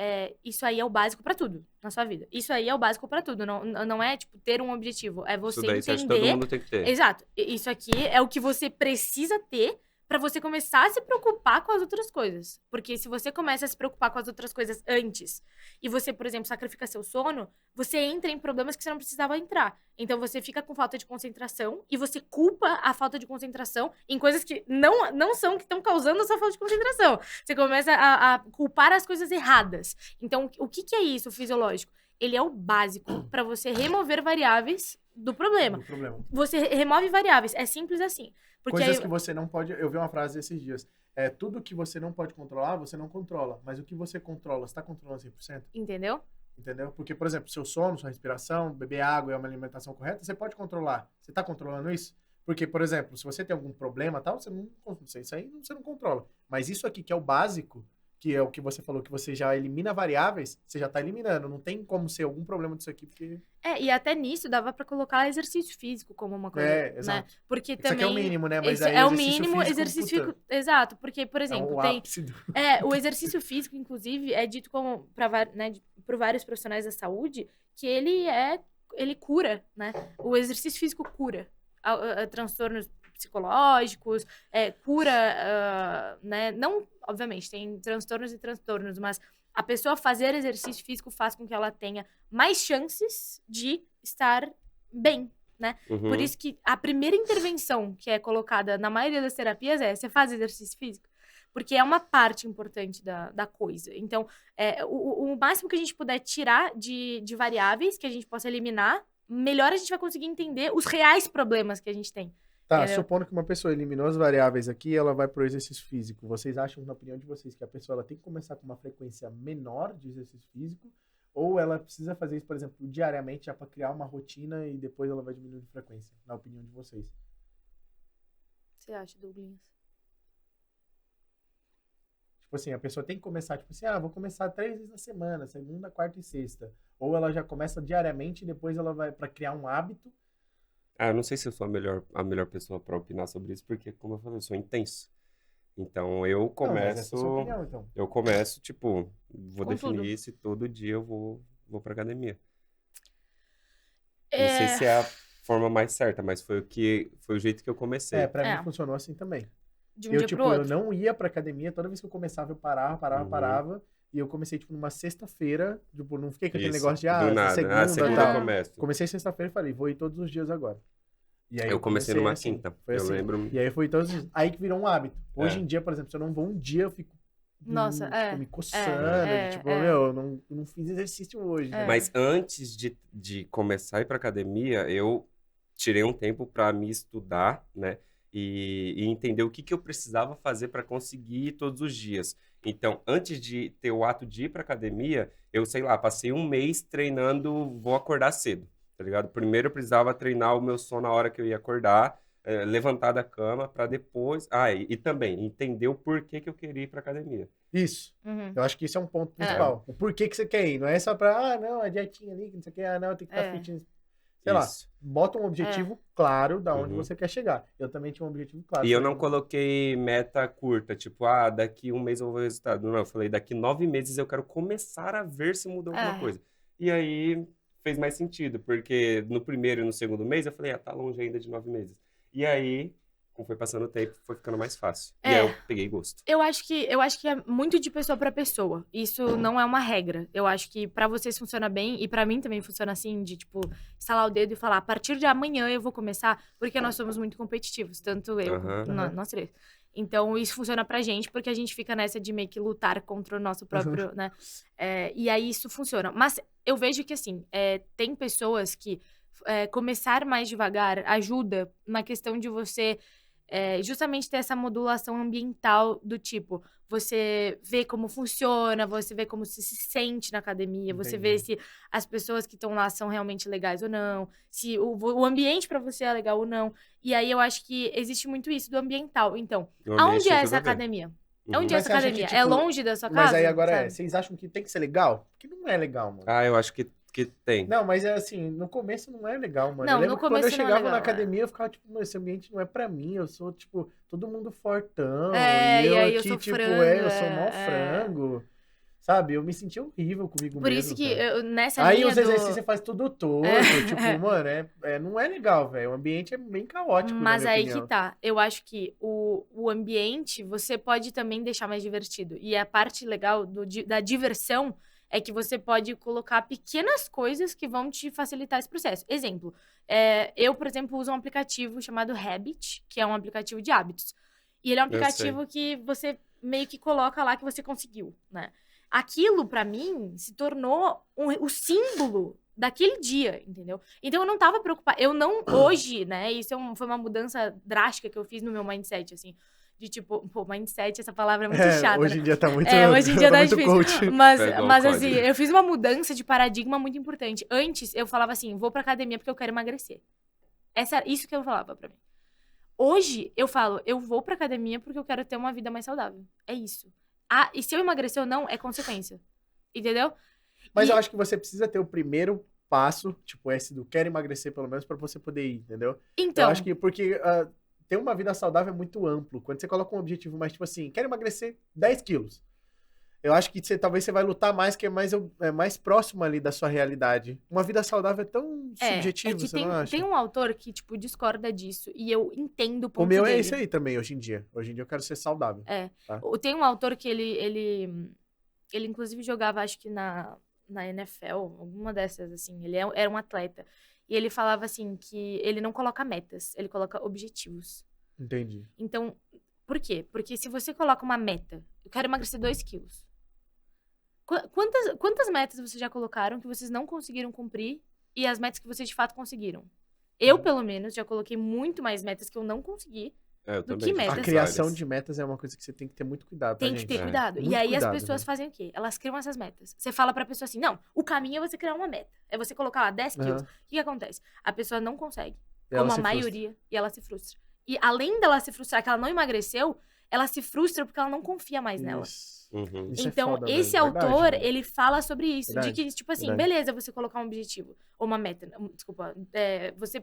isso aí é o básico pra tudo na sua vida. Isso aí é o básico pra tudo. Não é, tipo, ter um objetivo. É você entender... Isso daí todo mundo tem que ter. Exato. Isso aqui é o que você precisa ter pra você começar a se preocupar com as outras coisas. Porque se você começa a se preocupar com as outras coisas antes, e você, por exemplo, sacrifica seu sono, você entra em problemas que você não precisava entrar. Então, você fica com falta de concentração, e você culpa a falta de concentração em coisas que não são que estão causando a sua falta de concentração. Você começa a culpar as coisas erradas. Então, o que é isso, fisiológico? Ele é o básico pra você remover variáveis do problema. Você remove variáveis. É simples assim. Porque coisas que você não pode... Eu vi uma frase esses dias. Tudo que você não pode controlar, você não controla. Mas o que você controla, você está controlando 100%? Entendeu? Porque, por exemplo, seu sono, sua respiração, beber água e uma alimentação correta, você pode controlar. Você está controlando isso? Porque, por exemplo, se você tem algum problema, tal, isso aí você não controla. Mas isso aqui, que é o básico, que é o que você falou, que você já elimina variáveis, você já está eliminando. Não tem como ser algum problema disso aqui, porque... e até nisso dava para colocar exercício físico como uma coisa, exato. né? Porque isso também... aqui é o mínimo, né? Mas é o mínimo exercício físico. Exato, porque, por exemplo, o exercício físico, inclusive, é dito como, por vários profissionais da saúde, que ele cura, né? O exercício físico cura transtornos psicológicos, cura, né? Não, obviamente, tem transtornos e transtornos, mas a pessoa fazer exercício físico faz com que ela tenha mais chances de estar bem, né? Por isso que a primeira intervenção que é colocada na maioria das terapias você faz exercício físico. Porque é uma parte importante da coisa. Então, o máximo que a gente puder tirar de variáveis, que a gente possa eliminar, melhor a gente vai conseguir entender os reais problemas que a gente tem. Tá, Entendeu? supondo que uma pessoa eliminou as variáveis aqui, ela vai pro exercício físico. Vocês acham, na opinião de vocês, que a pessoa ela tem que começar com uma frequência menor de exercício físico? Ou ela precisa fazer isso, por exemplo, diariamente, já para criar uma rotina e depois ela vai diminuindo de frequência, na opinião de vocês? O que você acha, Douglas? Tipo assim, a pessoa tem que começar, tipo assim, vou começar 3 vezes na semana, segunda, quarta e sexta. Ou ela já começa diariamente e depois ela vai para criar um hábito. Eu não sei se eu sou a melhor pessoa para opinar sobre isso, porque, como eu falei, eu sou intenso. Então, eu Não, mas essa é a sua opinião, então. Eu começo, tipo, vou Com definir tudo. isso e todo dia eu vou pra academia. Não É, sei se é a forma mais certa, mas foi o jeito que eu comecei. Pra É. mim funcionou assim também. de um dia tipo, pro eu outro. não ia pra academia, toda vez que eu começava, eu parava. E eu comecei, tipo, numa sexta-feira. Tipo, não fiquei com aquele Isso, negócio de, do nada. segunda, Segunda tal. eu começo. Comecei sexta-feira e falei, vou ir todos os dias agora. E aí Eu comecei numa assim, quinta. foi Eu assim. lembro. E aí foi todos os dias. Aí que virou um hábito. Hoje É. em dia, por exemplo, se eu não vou um dia, eu fico Nossa, me coçando. Tipo, eu não fiz exercício hoje. Né? Mas antes de começar a ir pra academia, eu tirei um tempo pra me estudar, né? E entender o que eu precisava fazer para conseguir ir todos os dias. Então, antes de ter o ato de ir pra academia, eu, sei lá, passei um mês treinando, vou acordar cedo, tá ligado? Primeiro eu precisava treinar o meu sono na hora que eu ia acordar, levantar da cama, para depois... e também entender o porquê que eu queria ir pra academia. Isso. Uhum. Eu acho que isso é um ponto principal. O porquê que você quer ir. Não é só pra, não, a dietinha ali, que não sei o que, não, tem que estar fitness. Sei lá, bota um objetivo claro da onde você quer chegar. Eu também tinha um objetivo claro. E eu não coloquei meta curta, tipo, daqui um mês eu vou ver o resultado. Não, eu falei, daqui 9 meses eu quero começar a ver se mudou alguma coisa. E aí fez mais sentido, porque no primeiro e no segundo mês eu falei, tá longe ainda de 9 meses. E aí, como foi passando o tempo, foi ficando mais fácil. E aí eu peguei gosto. Eu acho que é muito de pessoa pra pessoa. Isso não é uma regra. Eu acho que pra vocês funciona bem, e pra mim também funciona assim, de, tipo, estalar o dedo e falar, a partir de amanhã eu vou começar, porque nós somos muito competitivos, tanto eu quanto nós três. Então, isso funciona pra gente, porque a gente fica nessa de meio que lutar contra o nosso próprio, né? E aí, isso funciona. Mas eu vejo que, assim, tem pessoas que começar mais devagar ajuda na questão de você... justamente ter essa modulação ambiental do tipo, você vê como funciona, você vê como se sente na academia, você vê se as pessoas que estão lá são realmente legais ou não, se o ambiente pra você é legal ou não. E aí eu acho que existe muito isso do ambiental. Então, aonde é essa academia? Onde é essa academia? É longe da sua casa? Mas aí agora vocês acham que tem que ser legal? Porque não é legal, mano. Eu acho que tem. Não, mas é assim, no começo não é legal, mano. Não, eu lembro no que quando eu começo não é chegava legal, na academia, eu ficava, tipo, esse ambiente não é pra mim, eu sou, tipo, todo mundo fortão. E eu aí eu aqui, sou tipo, frango, eu sou mó frango. Sabe? Eu me sentia horrível comigo Por mesmo. isso que cara. nessa Aí linha os exercícios você faz tudo torto, tipo, mano, não é legal, velho. O ambiente é bem caótico, Mas na minha aí opinião. que tá. Eu acho que o ambiente você pode também deixar mais divertido. E a parte legal da diversão é que você pode colocar pequenas coisas que vão te facilitar esse processo. Exemplo, eu, por exemplo, uso um aplicativo chamado Habit, que é um aplicativo de hábitos. E ele é um aplicativo que você meio que coloca lá que você conseguiu, né? Aquilo, pra mim, se tornou o símbolo daquele dia, entendeu? Então, eu não tava preocupada. Eu não, hoje, né? Isso foi uma mudança drástica que eu fiz no meu mindset, assim. De tipo, mindset, essa palavra é muito chata. Hoje em dia tá muito hoje em dia tá difícil. coach. Mas assim, eu fiz uma mudança de paradigma muito importante. Antes, eu falava assim, vou pra academia porque eu quero emagrecer. Isso que eu falava pra mim. Hoje, eu falo, eu vou pra academia porque eu quero ter uma vida mais saudável. É isso. E se eu emagrecer ou não, é consequência. Entendeu? Mas eu acho que você precisa ter o primeiro passo, tipo esse do quero emagrecer pelo menos, pra você poder ir, entendeu? Então. Eu acho que porque ter uma vida saudável é muito amplo. Quando você coloca um objetivo mais, tipo assim, quero emagrecer 10 quilos. Eu acho que talvez você vai lutar mais, que é mais próximo ali da sua realidade. Uma vida saudável é tão subjetivo, você não acha? Tem um autor que, tipo, discorda disso. E eu entendo o ponto dele. O meu dele. é esse aí também, hoje em dia. Hoje em dia eu quero ser saudável. Tá? Tem um autor que ele inclusive jogava, acho que na NFL, alguma dessas, assim. Ele era um atleta. E ele falava, assim, que ele não coloca metas. Ele coloca objetivos. Entendi. Então, Por quê? Porque se você coloca uma meta, eu quero emagrecer 2 quilos. Quantas metas vocês já colocaram que vocês não conseguiram cumprir e as metas que vocês de fato conseguiram? Eu, pelo menos, já coloquei muito mais metas que eu não consegui Eu do também que já metas. A fiz criação várias. de metas é uma coisa que você tem que ter muito cuidado, tá, Tem que gente? ter cuidado. E Muito aí cuidado, as pessoas né? fazem o quê? Elas criam essas metas. Você fala pra pessoa assim, não, o caminho é você criar uma meta. É você colocar lá 10 quilos. Aham. O que acontece? A pessoa não consegue, E ela como a se frustra. maioria, e ela se frustra. E além dela se frustrar que ela não emagreceu, ela se frustra porque ela não confia mais nela. Isso. Uhum. Isso é Então, foda esse mesmo, verdade, autor, né? ele fala sobre isso. Verdade, De que, tipo assim, verdade. beleza, você colocar um objetivo. Ou uma meta. Desculpa. Você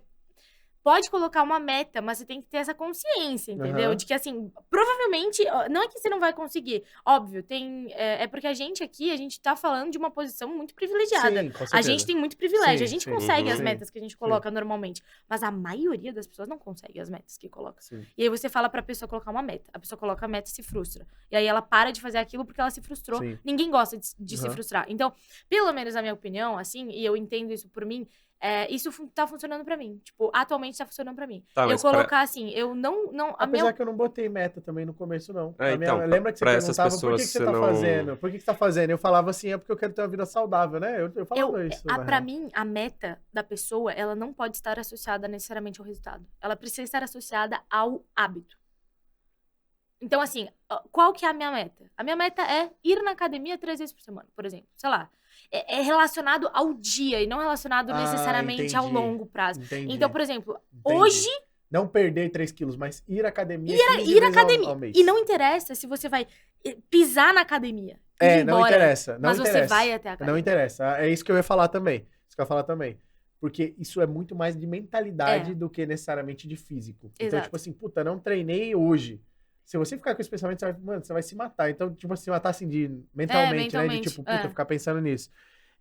pode colocar uma meta, mas você tem que ter essa consciência, entendeu? Aham. De que, assim, provavelmente, não é que você não vai conseguir. Óbvio, é porque a gente aqui, a gente tá falando de uma posição muito privilegiada. Sim, com A certeza. gente tem muito privilégio, Sim, a gente sim. consegue Uhum. as metas que a gente coloca normalmente. Mas a maioria das pessoas não consegue as metas que coloca. Sim. E aí você fala pra pessoa colocar uma meta. A pessoa coloca a meta e se frustra. E aí ela para de fazer aquilo porque ela se frustrou. Sim. Ninguém gosta de se Uhum. frustrar. Então, pelo menos na minha opinião, assim, e eu entendo isso por mim, isso tá funcionando pra mim. Tipo, atualmente tá funcionando pra mim. Tá, Eu mas colocar assim, eu não a Apesar minha... que eu não botei meta também no começo, não. É, então, Lembra que você pra essas perguntava por que pessoas você você tá não- fazendo? Por que você tá fazendo? Eu falava assim, é porque eu quero ter uma vida saudável, né? Eu falava isso. na Pra real. mim, a meta da pessoa, ela não pode estar associada necessariamente ao resultado. Ela precisa estar associada ao hábito. Então, assim, qual que é a minha meta? A minha meta é ir na academia 3 vezes por semana, por exemplo. Sei lá. É relacionado ao dia e não relacionado necessariamente ao entendi. longo prazo. Entendi. Então, por exemplo, Entendi. hoje Não perder 3 quilos, mas ir à academia ir à academia. ao mês. E não interessa se você vai pisar na academia. Ir Não embora, interessa. Não mas interessa. você vai até a academia. Não interessa. É isso que eu ia falar também. Isso que eu ia falar também. Porque isso é muito mais de mentalidade do que necessariamente de físico. Então, Exato. tipo assim, puta, não treinei hoje. Se você ficar com esse pensamento, você vai se matar. Então, tipo, se matar assim, mentalmente, né? De mentalmente, tipo, puta, ficar pensando nisso.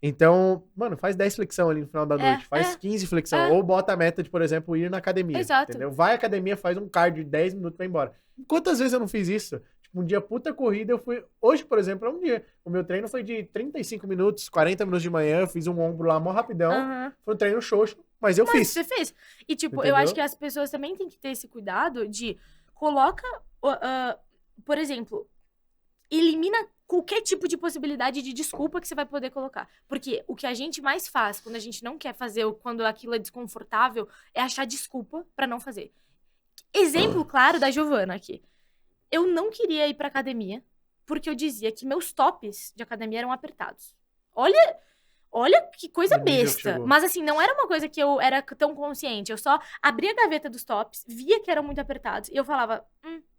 Então, mano, faz 10 flexão ali no final da noite. Faz 15 flexão. Ou bota a meta de, por exemplo, ir na academia. Exato. Entendeu? Vai à academia, faz um cardio de 10 minutos e vai embora. Quantas vezes eu não fiz isso? Tipo, um dia puta corrida, eu fui... Hoje, por exemplo, é um dia. O meu treino foi de 35 minutos, 40 minutos de manhã. Eu fiz um ombro lá, mó rapidão. Aham. Foi um treino xoxo, mas eu fiz. Você fez. E, tipo, eu Entendeu? acho que as pessoas também têm que ter esse cuidado de coloca, por exemplo, elimina qualquer tipo de possibilidade de desculpa que você vai poder colocar. Porque o que a gente mais faz quando a gente não quer fazer ou quando aquilo é desconfortável é achar desculpa pra não fazer. Exemplo claro da Giovana aqui. Eu não queria ir pra academia porque eu dizia que meus tops de academia eram apertados. Olha que coisa O nível que besta. chegou. Mas assim, não era uma coisa que eu era tão consciente. Eu só abria a gaveta dos tops, via que eram muito apertados e eu falava,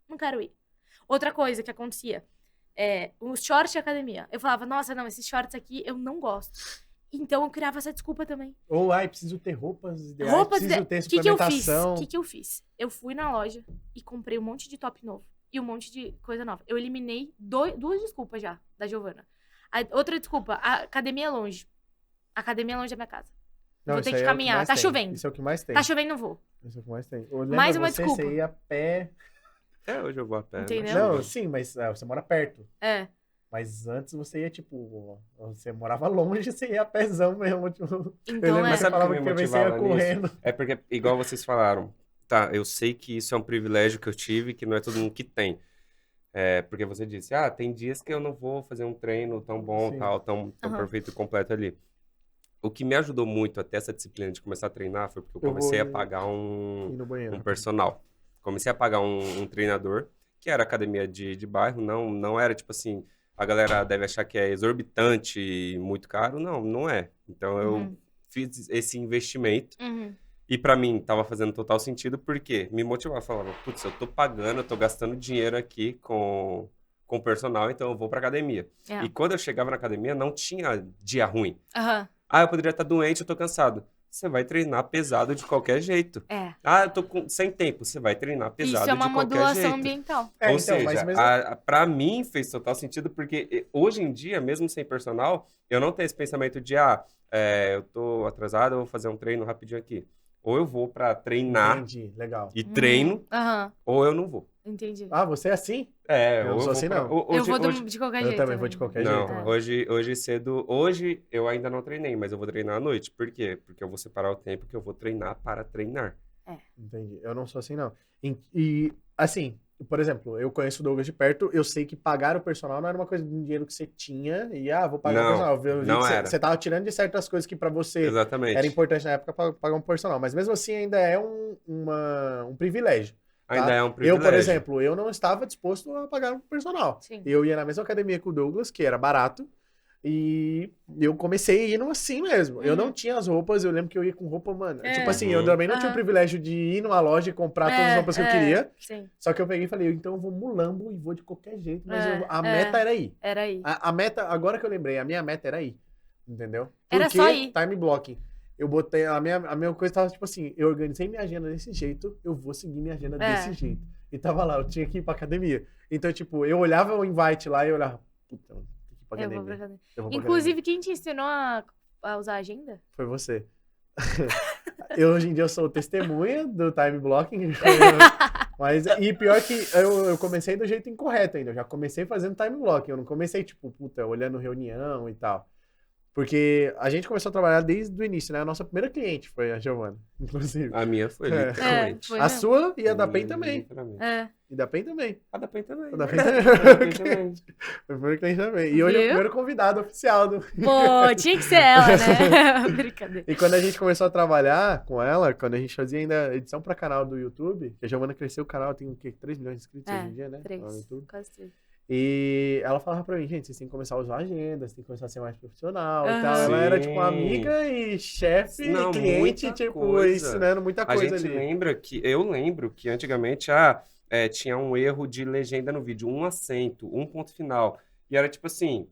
não quero ir. Outra coisa que acontecia, os shorts de academia. Eu falava, nossa, não, esses shorts aqui eu não gosto. Então eu criava essa desculpa também. Ou, preciso ter roupas ideais, Roupas preciso ter O que eu fiz? suplementação. O que eu fiz? Eu fui na loja e comprei um monte de top novo e um monte de coisa nova. Eu eliminei duas desculpas já da Giovana. Outra desculpa, a academia é longe. A academia é longe da minha casa. Vou ter isso que aí é o caminhar. mais Tá tem. chovendo. Isso é o que mais tem. Tá chovendo, não vou. Isso é o que mais tem. Mais uma desculpa. Você ia a pé... Hoje eu vou a pé. Entendeu? Não, sim, mas você mora perto. É. Mas antes você ia, tipo... Você morava longe, você ia a pézão mesmo. Tipo, eu Então, lembro que Mas você sabe o falava que que me talvez você ia motivava nisso? correndo. É porque, igual vocês falaram, tá, eu sei que isso é um privilégio que eu tive, que não é todo mundo que tem. Porque você disse, tem dias que eu não vou fazer um treino tão bom, Sim. tal, tão perfeito e completo ali. O que me ajudou muito até essa disciplina de começar a treinar foi porque eu comecei a pagar Ir um no banheiro. personal. Comecei a pagar um treinador, que era academia de bairro, não era tipo assim, a galera deve achar que é exorbitante e muito caro. Não é. Então eu fiz esse investimento. E pra mim, tava fazendo total sentido, porque me motivava, falava, putz, eu tô pagando, eu tô gastando dinheiro aqui com personal, então eu vou pra academia. E quando eu chegava na academia, não tinha dia ruim. Aham. Eu poderia estar doente, eu tô cansado. Você vai treinar pesado de qualquer jeito. Eu tô sem tempo, você vai treinar pesado Isso é uma de qualquer modulação jeito. ambiental. Ou então, seja, mas mesmo... pra mim fez total sentido, porque hoje em dia, mesmo sem personal, eu não tenho esse pensamento de, eu tô atrasado, eu vou fazer um treino rapidinho aqui. Ou eu vou pra treinar Entendi, legal. e treino, Aham. ou eu não vou. Entendi. Você é assim? Eu não ou sou assim, pra- não. Hoje, eu vou hoje, de qualquer Eu jeito. também vou de qualquer não, jeito. hoje cedo. Hoje eu ainda não treinei, mas eu vou treinar à noite. Por quê? Porque eu vou separar o tempo que eu vou treinar para treinar. Entendi. Eu não sou assim, não. E, assim, por exemplo, eu conheço o Douglas de perto, eu sei que pagar o personal não era uma coisa de um dinheiro que você tinha e, vou pagar o personal. Eu vi não que era. você tava tirando de certas coisas que pra você Exatamente. era importante na época pra pagar um personal. Mas mesmo assim ainda é um privilégio. Tá? Ainda é um privilégio. Eu, por exemplo, eu não estava disposto a pagar um personal. Sim. Eu ia na mesma academia que o Douglas, que era barato, e eu comecei indo assim mesmo. Eu não tinha as roupas, eu lembro que eu ia com roupa, mano. Tipo assim, eu também não tinha o privilégio de ir numa loja e comprar todas as roupas que eu queria. Sim. Só que eu peguei e falei, então eu vou mulambo e vou de qualquer jeito. Mas a meta era ir. Era ir. A meta, agora que eu lembrei, a minha meta era ir. Entendeu? Era só ir. Time blocking. Eu botei, a minha coisa tava tipo assim, eu organizei minha agenda desse jeito, eu vou seguir minha agenda desse jeito. E tava lá, eu tinha que ir pra academia. Então, tipo, eu olhava o invite lá e eu olhava, puta, mano, tem que ir pra academia. Eu vou pra academia. Eu vou pra Inclusive, academia. quem te ensinou a usar a agenda? Foi você. Hoje em dia eu sou testemunha do time blocking. Mas, e pior que eu comecei do jeito incorreto ainda. Eu já comecei fazendo time blocking. Eu não comecei, tipo, puta, olhando reunião e tal. Porque a gente começou a trabalhar desde o início, né? A nossa primeira cliente foi a Giovana, inclusive. A minha foi, literalmente. Foi a mesmo. sua e a da PEN também. Literalmente. E da PEN também. A da PEN também. A da PEN Verdade, também. a da PEN também. Foi o primeiro cliente também. E hoje é o Viu? primeiro convidado oficial do... Pô, tinha que ser ela, né? Brincadeira. E quando a gente começou a trabalhar com ela, quando a gente fazia ainda edição para canal do YouTube, que a Giovana cresceu o canal, tem o quê? 3 milhões de inscritos hoje em dia, né? 3, Lá no YouTube. quase 3. E ela falava pra mim, gente, vocês têm que começar a usar agenda, vocês têm que começar a ser mais profissional e Aham. tal. Ela era, Sim. tipo, amiga e chefe Não, e cliente, muita tipo, coisa. ensinando muita A coisa gente ali. lembra que... Eu lembro que antigamente tinha um erro de legenda no vídeo. Um acento, um ponto final. E era tipo assim...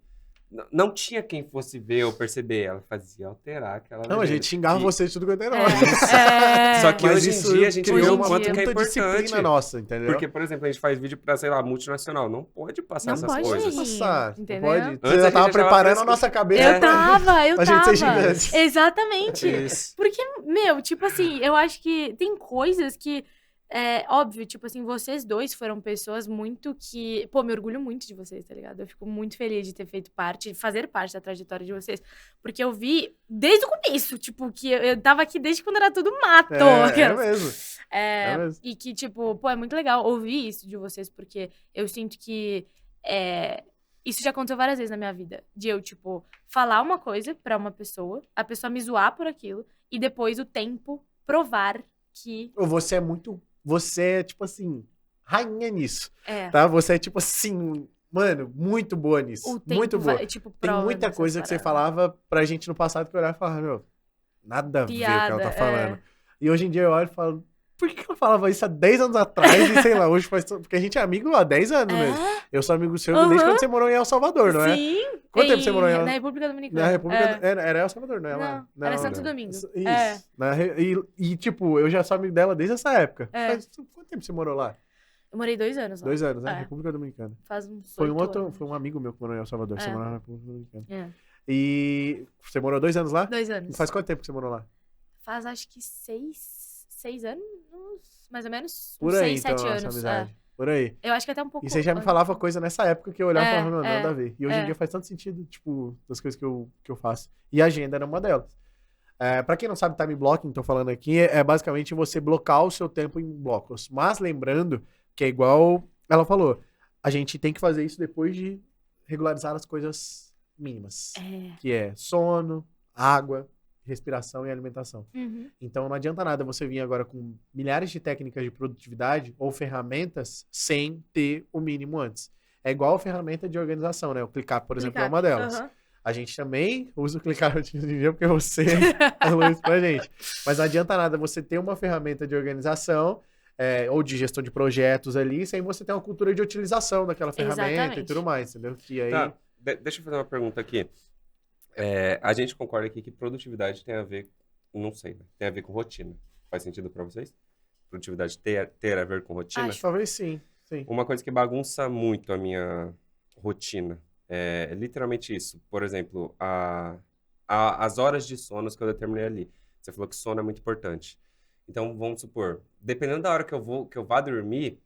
Não tinha quem fosse ver ou perceber. Ela fazia alterar aquela Não, a legenda. gente xingava E- você de tudo quanto era Só que Mas hoje isso em dia a gente criou vê o uma quanto que é puta disciplina importante. nossa, entendeu? Porque, por exemplo, a gente faz vídeo pra, sei lá, multinacional. Não pode passar Não essas pode, coisas. gente. Passar, Entendeu? não pode. Antes Você a já gente tava achava preparando a fresco. nossa cabeça Eu tava. pra gente ser gigante. Exatamente. Isso. Porque, meu, tipo assim, eu acho que tem coisas que... É óbvio, tipo assim, vocês dois foram pessoas muito que... Pô, me orgulho muito de vocês, tá ligado? Eu fico muito feliz de ter feito parte, de fazer parte da trajetória de vocês. Porque eu vi desde o começo, tipo, que eu tava aqui desde quando era tudo mato. É mesmo. É, É mesmo. e que, tipo, pô, é muito legal ouvir isso de vocês, porque eu sinto que isso já aconteceu várias vezes na minha vida. De eu, tipo, falar uma coisa pra uma pessoa, a pessoa me zoar por aquilo, e depois o tempo provar que Você é muito... Você é, tipo assim, rainha nisso, é. tá? Você é, tipo assim, mano, muito boa nisso. O tempo Muito boa. vai, tipo, Tem prova muita dessas coisa que você paradas. falava pra gente no passado que eu olhava e falava, meu, nada a ver o que ela Piada, tá falando. E hoje em dia eu olho e falo, por que ela falava isso há 10 anos atrás? E sei lá, hoje faz... Porque a gente é amigo há 10 anos mesmo. Eu sou amigo seu desde Aham. quando você morou em El Salvador, não é? Sim. Quanto tempo você morou em Na República Dominicana. Na República... É. Era El Salvador, não é? Lá? Não, era Santo não. Domingo. Isso. É. E, tipo, eu já sou amigo dela desde essa época. É. Faz... Quanto tempo você morou lá? Eu morei 2 anos lá. 2 anos, né? É. República Dominicana. Faz uns Foi 8 anos. foi um amigo meu que morou em El Salvador. Você É. morava na República Dominicana. É. E você morou 2 anos lá? 2 anos. E faz quanto tempo que você morou lá? Faz acho que 6 anos, mais ou menos. Por uns aí, 6, 7 então, anos. essa amizade. Por aí. Eu acho que até um pouco. E você já me falava coisa nessa época que eu olhava e falava, não, nada a ver. E hoje em é. dia faz tanto sentido, tipo, das coisas que eu faço. E a agenda era uma delas. Pra quem não sabe, time blocking, tô falando aqui, é basicamente você blocar o seu tempo em blocos. Mas lembrando que é igual ela falou, a gente tem que fazer isso depois de regularizar as coisas mínimas. Que é sono, água, respiração e alimentação. Uhum. Então não adianta nada você vir agora com milhares de técnicas de produtividade ou ferramentas sem ter o mínimo antes. É igual a ferramenta de organização, né? O ClickUp, por exemplo, é uma delas. Uhum. A gente também usa o ClickUp hoje em dia porque você falou isso pra gente. Mas não adianta nada você ter uma ferramenta de organização ou de gestão de projetos ali, sem você ter uma cultura de utilização daquela ferramenta Exatamente. e tudo mais, entendeu? Que aí... Tá, deixa eu fazer uma pergunta aqui. A gente concorda aqui que produtividade tem a ver, não sei, né? Tem a ver com rotina. Faz sentido pra vocês? Produtividade ter a ver com rotina? Acho. Talvez sim. Uma coisa que bagunça muito a minha rotina é literalmente isso. Por exemplo, as horas de sono que eu determinei ali. Você falou que sono é muito importante. Então, vamos supor, dependendo da hora que eu vá dormir,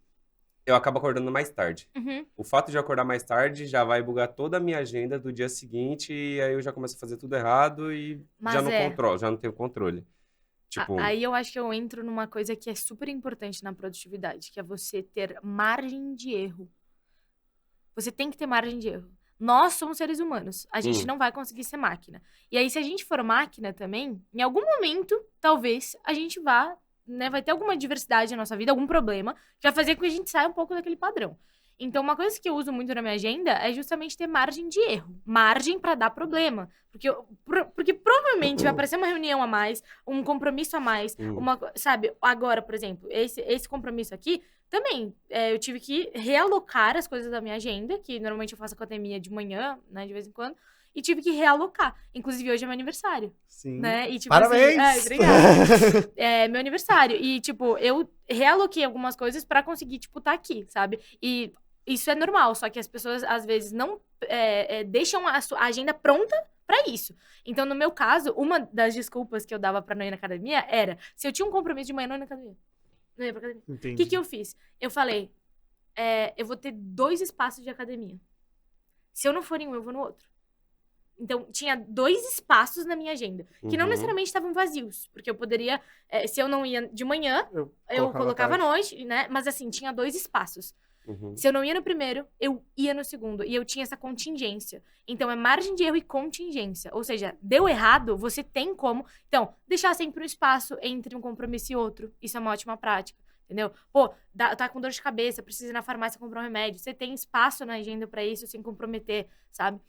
eu acabo acordando mais tarde. Uhum. O fato de eu acordar mais tarde já vai bugar toda a minha agenda do dia seguinte e aí eu já começo a fazer tudo errado e Mas já não controlo, já não tenho controle. Tipo, Aí eu acho que eu entro numa coisa que é super importante na produtividade, que é você ter margem de erro. Você tem que ter margem de erro. Nós somos seres humanos. A gente não vai conseguir ser máquina. E aí, se a gente for máquina também, em algum momento, talvez, a gente vá, né, vai ter alguma diversidade na nossa vida, algum problema, que vai fazer com que a gente saia um pouco daquele padrão. Então, uma coisa que eu uso muito na minha agenda é justamente ter margem de erro. Margem pra dar problema. Porque provavelmente vai aparecer uma reunião a mais, um compromisso a mais, sabe? Agora, por exemplo, esse compromisso aqui, também, eu tive que realocar as coisas da minha agenda, que normalmente eu faço academia de manhã, né, de vez em quando, e tive que realocar. Inclusive, hoje é meu aniversário. Sim. Né? E, tipo, Parabéns! Assim, obrigada. É meu aniversário. E, tipo, eu realoquei algumas coisas pra conseguir, tipo, tá aqui, sabe? E isso é normal, só que as pessoas, às vezes, não deixam a agenda pronta pra isso. Então, no meu caso, uma das desculpas que eu dava pra não ir na academia era, se eu tinha um compromisso de manhã, não ia na academia. Não ia pra academia. Entendi. O que eu fiz? Eu falei, eu vou ter 2 espaços de academia. Se eu não for em um, eu vou no outro. Então, tinha 2 espaços na minha agenda, que não necessariamente estavam vazios, porque eu poderia, se eu não ia de manhã, eu colocava à noite, né? Mas assim, tinha 2 espaços. Se eu não ia no primeiro, eu ia no segundo. E eu tinha essa contingência. Então, é margem de erro e contingência. Ou seja, deu errado, você tem como... Então, deixar sempre um espaço entre um compromisso e outro. Isso é uma ótima prática. Entendeu? Pô, tá com dor de cabeça, precisa ir na farmácia comprar um remédio. Você tem espaço na agenda pra isso, sem comprometer, sabe?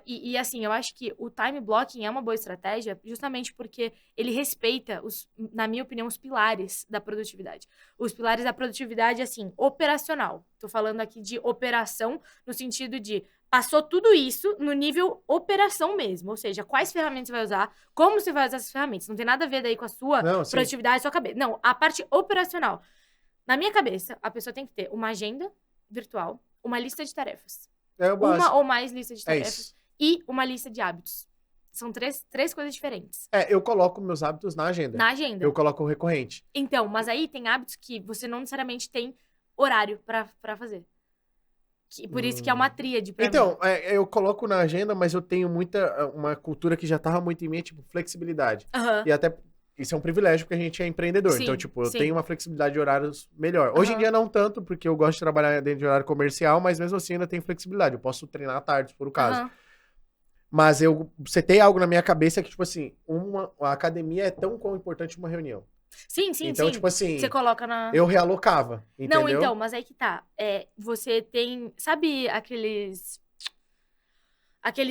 E assim, eu acho que o time blocking é uma boa estratégia justamente porque ele respeita, na minha opinião, os pilares da produtividade. Os pilares da produtividade, assim, operacional. Tô falando aqui de operação no sentido de passou tudo isso no nível operação mesmo. Ou seja, quais ferramentas você vai usar, como você vai usar essas ferramentas. Não tem nada a ver daí com a sua produtividade, sua cabeça. Não, a parte operacional. Na minha cabeça, a pessoa tem que ter uma agenda virtual, uma lista de tarefas. Uma ou mais listas de tarefas e uma lista de hábitos. São três coisas diferentes. Eu coloco meus hábitos na agenda. Na agenda. Eu coloco o recorrente. Então, mas aí tem hábitos que você não necessariamente tem horário pra fazer. Por isso que é uma tríade pra mim. Eu coloco na agenda, mas eu tenho uma cultura que já tava muito em mim, tipo, flexibilidade. E até... Isso é um privilégio porque a gente é empreendedor. Sim, então, tipo, eu tenho uma flexibilidade de horários melhor. Hoje em dia não tanto, porque eu gosto de trabalhar dentro de horário comercial, mas mesmo assim ainda tenho flexibilidade. Eu posso treinar à tarde, se for o caso. Mas eu setei algo na minha cabeça que, tipo assim, a academia é tão importante uma reunião. Sim. Então, tipo assim, você coloca na... eu realocava, entendeu? Não, então, mas aí que tá. Você tem... Sabe aqueles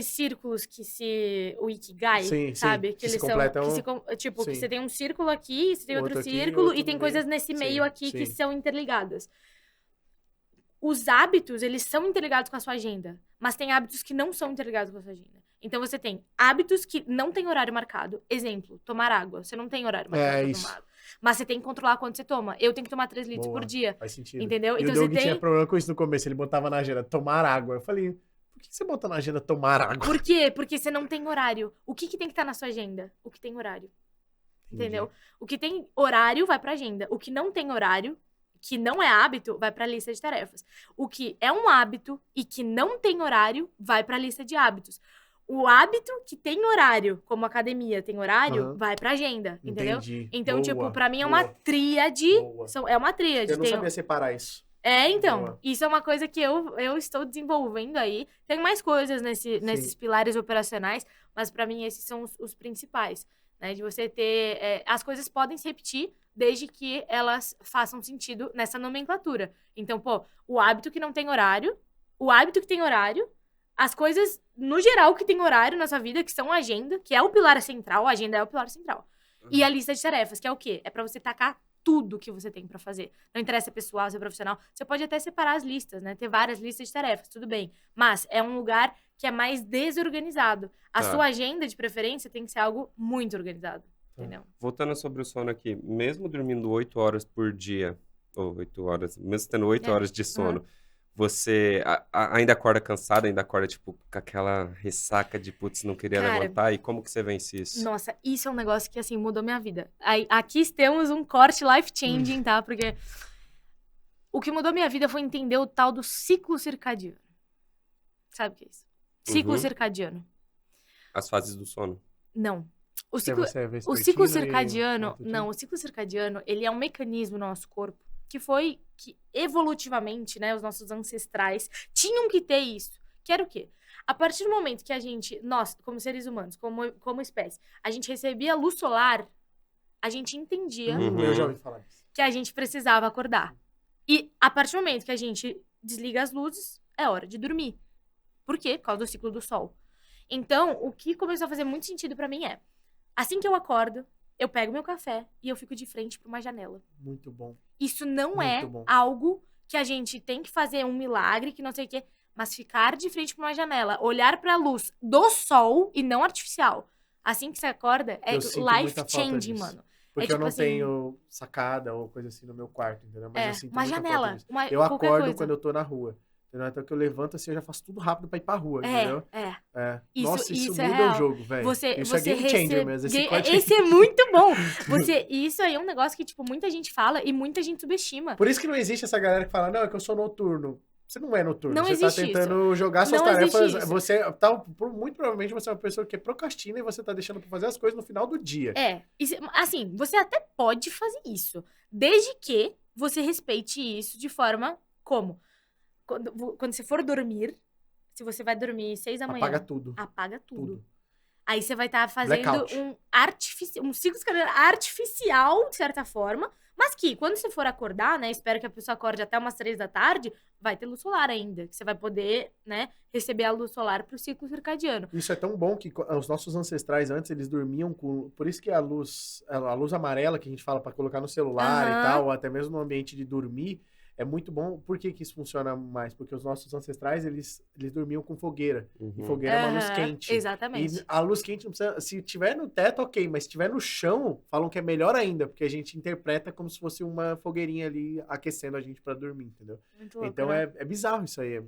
círculos o Ikigai, sabe? Que se completam... que você tem um círculo aqui, você tem outro círculo, e tem coisas nesse meio aqui que são interligadas. Os hábitos, eles são interligados com a sua agenda, mas tem hábitos que não são interligados com a sua agenda. Então, você tem hábitos que não tem horário marcado. Exemplo, tomar água. Você não tem horário marcado pra tomar água. Mas você tem que controlar quanto você toma. Eu tenho que tomar 3 litros por dia. Faz sentido. Entendeu? E então, o Doug tinha problema com isso no começo. Ele botava na agenda, tomar água. Eu falei... Por que você bota na agenda tomar água? Por quê? Porque você não tem horário. O que tem que estar na sua agenda? O que tem horário. Entendeu? O que tem horário vai pra agenda. O que não tem horário, que não é hábito, vai pra lista de tarefas. O que é um hábito e que não tem horário, vai pra lista de hábitos. O hábito que tem horário, como academia tem horário, vai pra agenda, entendeu? Então, tipo, pra mim é uma tríade. É uma tríade. Eu não sabia separar isso. Então, isso é uma coisa que eu estou desenvolvendo aí. Tem mais coisas nesses pilares operacionais, mas pra mim esses são os principais, né? De você ter... as coisas podem se repetir desde que elas façam sentido nessa nomenclatura. Então, o hábito que não tem horário, o hábito que tem horário, as coisas, no geral, que tem horário na sua vida, que são a agenda, que é o pilar central, a agenda é o pilar central. E a lista de tarefas, que é o quê? É pra você tacar tudo que você tem pra fazer. Não interessa se é pessoal, se é profissional. Você pode até separar as listas, né? Ter várias listas de tarefas, tudo bem. Mas é um lugar que é mais desorganizado. A sua agenda, de preferência, tem que ser algo muito organizado. Entendeu? Voltando sobre o sono aqui, mesmo dormindo 8 horas por dia, ou 8 horas, mesmo tendo 8 horas de sono, você ainda acorda cansado, ainda acorda, tipo, com aquela ressaca de, putz, não queria levantar? E como que você vence isso? Nossa, isso é um negócio que, assim, mudou minha vida. Aqui temos um corte life-changing, tá? Porque o que mudou minha vida foi entender o tal do ciclo circadiano. Sabe o que é isso? Ciclo circadiano. As fases do sono. Não. O O ciclo circadiano, não, o ciclo circadiano, ele é um mecanismo no nosso corpo que foi que evolutivamente, né, os nossos ancestrais tinham que ter isso. Que era o quê? A partir do momento que a gente, nós, como seres humanos, como espécie, a gente recebia luz solar, a gente entendia Eu já ouvi falar disso. que a gente precisava acordar. E a partir do momento que a gente desliga as luzes, é hora de dormir. Por quê? Por causa do ciclo do sol. Então, o que começou a fazer muito sentido pra mim é, assim que eu acordo, eu pego meu café e eu fico de frente pra uma janela. Muito bom. Isso não Muito é bom. algo que a gente tem que fazer um milagre, que não sei o quê, mas ficar de frente pra uma janela, olhar pra luz do sol e não artificial. Assim que você acorda, é Eu sinto muita life falta changing, disso. mano. Porque É eu não tipo assim, tenho sacada ou coisa assim no meu quarto, entendeu? Mas eu sinto uma muita janela, falta disso. uma, Eu qualquer acordo coisa. quando eu tô na rua. Entendeu? Então que eu levanto assim, eu já faço tudo rápido pra ir pra rua, entendeu? É. Nossa, isso é muda real. o jogo, velho. Isso é game changer mesmo. Esse é muito bom. Isso aí é um negócio que, tipo, muita gente fala e muita gente subestima. Por isso que não existe essa galera que fala, não, é que eu sou noturno. Você não é noturno. Não você existe tá tentando jogar suas Não existe tarefas. isso. Você tá, muito provavelmente você é uma pessoa que procrastina e você tá deixando pra fazer as coisas no final do dia. Assim, você até pode fazer isso, desde que você respeite isso de forma como? Quando você for dormir, se você vai dormir 6 da manhã... Apaga tudo. Apaga tudo. Tudo. Aí você vai estar fazendo Blackout. um ciclo artificial, de certa forma, mas que, quando você for acordar, né, espero que a pessoa acorde até umas 3 da tarde, vai ter luz solar ainda, que você vai poder, né, receber a luz solar pro ciclo circadiano. Isso é tão bom que os nossos ancestrais antes, eles dormiam com... Por isso que a luz amarela que a gente fala pra colocar no celular e tal, ou até mesmo no ambiente de dormir, é muito bom. Por que isso funciona mais? Porque os nossos ancestrais, eles dormiam com fogueira. E fogueira é uma luz quente. Exatamente. E a luz quente não precisa... Se tiver no teto, ok. Mas se tiver no chão, falam que é melhor ainda. Porque a gente interpreta como se fosse uma fogueirinha ali aquecendo a gente pra dormir, entendeu? Muito louco, Então né? é bizarro isso aí. É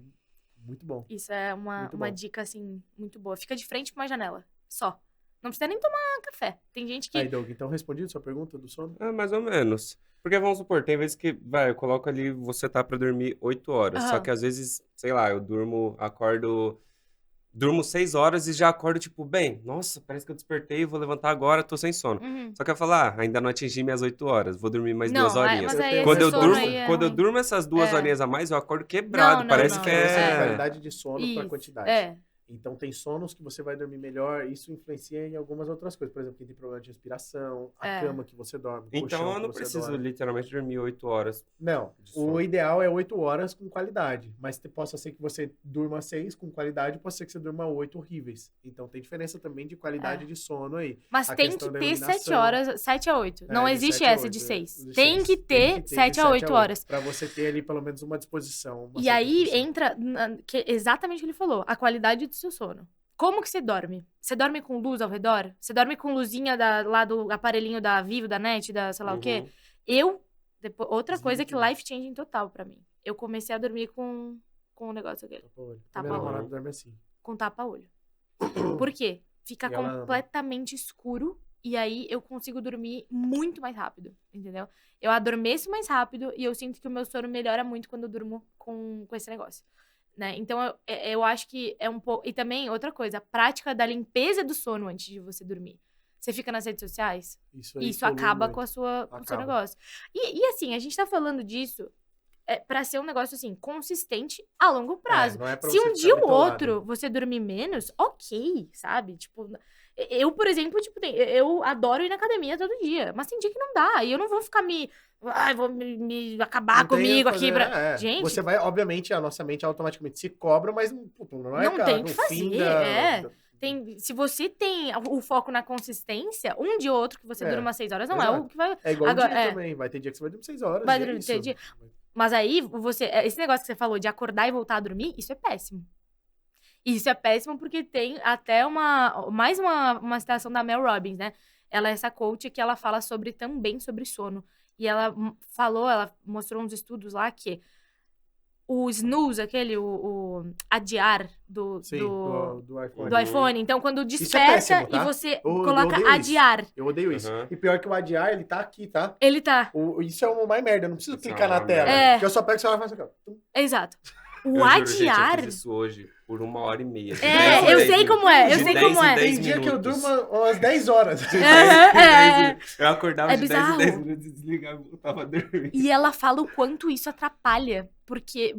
muito bom. Isso é Muito uma bom. dica, assim, muito boa. Fica de frente pra uma janela. Só. Não precisa nem tomar café. Tem gente que... Aí, Doug, então respondido a sua pergunta do sono? Mais ou menos. Porque vamos supor, tem vezes que, eu coloco ali, você tá pra dormir 8 horas. Só que às vezes, sei lá, eu durmo 6 horas e já acordo, tipo, bem, nossa, parece que eu despertei, vou levantar agora, tô sem sono. Só que eu falo, ainda não atingi minhas 8 horas, vou dormir mais 2 horinhas. Mas aí Quando esse eu sono durmo, aí é quando eu ruim. durmo essas 2 horinhas a mais, eu acordo quebrado. Parece que Essa é é... qualidade de sono para Isso, quantidade. Então, tem sonos que você vai dormir melhor, isso influencia em algumas outras coisas. Por exemplo, quem tem problema de respiração, a cama que você dorme, o Então, colchão eu não que você preciso dorme. literalmente dormir 8 horas. Não, de sono. o ideal é 8 horas com qualidade. Mas possa ser que você durma 6 com qualidade, pode ser que você durma 8 horríveis. Então, tem diferença também de qualidade de sono aí. Mas A tem questão que da ter iluminação. 7 horas, 7 a 8. Não de existe 7 a essa 8, de 6. de Tem 6. que ter de 7 a 8 horas. Pra você ter ali pelo menos uma disposição. uma E certa aí função. entra exatamente o que ele falou, a qualidade do seu sono. Como que você dorme? Você dorme com luz ao redor? Você dorme com luzinha lá do aparelhinho da Vivo, da NET, da sei lá o quê? Outra coisa que life changing total pra mim. Eu comecei a dormir com um negócio aqui. Tapa-olho. Tapa Minha olho. namorada dorme assim. Com tapa-olho. Por quê? Fica E ela ama. completamente escuro e aí eu consigo dormir muito mais rápido, entendeu? Eu adormeço mais rápido e eu sinto que o meu sono melhora muito quando eu durmo com esse negócio. Né? Então, eu acho que é um pouco... E também, outra coisa, a prática da limpeza do sono antes de você dormir. Você fica nas redes sociais, isso acaba com o seu negócio. E assim, a gente tá falando disso pra ser um negócio, assim, consistente a longo prazo. Não é pra Se você um ficar dia ou bitolado. outro você dormir menos, ok, sabe? Tipo, eu, por exemplo, eu adoro ir na academia todo dia, mas tem dia que não dá. E eu não vou ficar vou me acabar Não tem comigo o que aqui fazer, pra... Gente... Você vai, obviamente, a nossa mente automaticamente se cobra, mas não é Não tem no que fim fazer, se você tem o foco na consistência, um dia ou outro que você durma 6 horas, não é o que vai... É igual Agora, o dia também. Vai ter dia que você vai dormir 6 horas. Vai e é dormir, isso. tem dia- Mas aí, esse negócio que você falou de acordar e voltar a dormir, isso é péssimo. Isso é péssimo porque tem até mais uma citação da Mel Robbins, né? Ela é essa coach que ela fala também sobre sono. E ela mostrou uns estudos lá que o snooze, o adiar do iPhone. do iPhone. Então, quando Isso é desperta péssimo, tá? e você Eu coloca odeio adiar, Eu odeio isso. E pior que o adiar, ele tá aqui, tá? ele tá... Isso é uma mais merda. Eu não preciso Isso é clicar uma na tela. merda. Porque eu só pego o celular e faço aqui, ó. Exato. O Eu juro, gente, eu adiar... fiz isso hoje. por 1h30. Eu sei como é, eu De sei 10 como em é. 10 Tem dia que eu minutos. durmo umas 10 horas. Eu acordava É de 10 em bizarro. 10 minutos e desligava e voltava a dormir. E ela fala o quanto isso atrapalha. Porque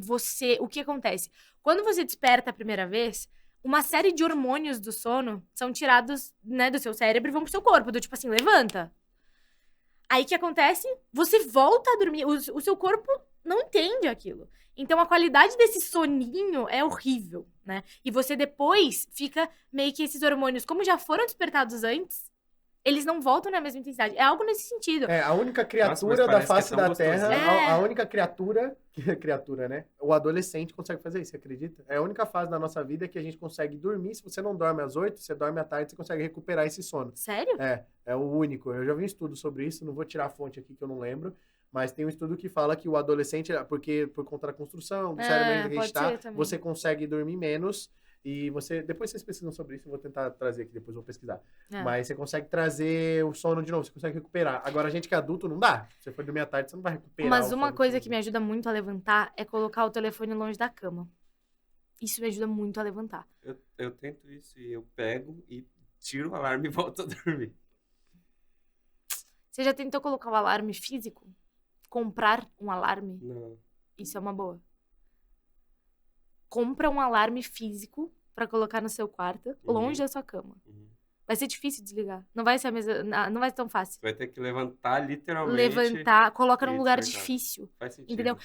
o que acontece? Quando você desperta a primeira vez, uma série de hormônios do sono são tirados, né, do seu cérebro e vão pro seu corpo. Do tipo assim, levanta. Aí o que acontece? Você volta a dormir. O seu corpo não entende aquilo. Então a qualidade desse soninho é horrível, né? E você depois fica meio que esses hormônios, como já foram despertados antes, eles não voltam na mesma intensidade. É algo nesse sentido. É, a única Nossa, criatura mas da parece que é face tão da gostosinho. Terra, É. a única criatura, né? O adolescente consegue fazer isso, você acredita? É a única fase da nossa vida que a gente consegue dormir. Se você não dorme às 8, você dorme à tarde, você consegue recuperar esse sono. Sério? É o único. Eu já vi um estudo sobre isso, não vou tirar a fonte aqui que eu não lembro, mas tem um estudo que fala que o adolescente, porque por conta da construção do cérebro que a gente pode ser tá, também. você consegue dormir menos e depois vocês pesquisam sobre isso, eu vou tentar trazer aqui, depois eu vou pesquisar. É. Mas você consegue trazer o sono de novo, você consegue recuperar. Agora, a gente que é adulto, não dá. Se você for dormir à tarde, você não vai recuperar. Mas o uma sono coisa você que me ajuda muito a levantar é colocar o telefone longe da cama. Isso me ajuda muito a levantar. Eu tento isso e eu pego e tiro o alarme e volto a dormir. Você já tentou colocar o alarme físico? Comprar um alarme? Não. Isso é uma boa. Compra um alarme físico pra colocar no seu quarto, Uhum. longe da sua cama. Uhum. Vai ser difícil desligar. Não vai ser não vai ser tão fácil. Você vai ter que levantar literalmente. Levantar, coloca num e lugar despertar. difícil. Faz sentido. Entendeu?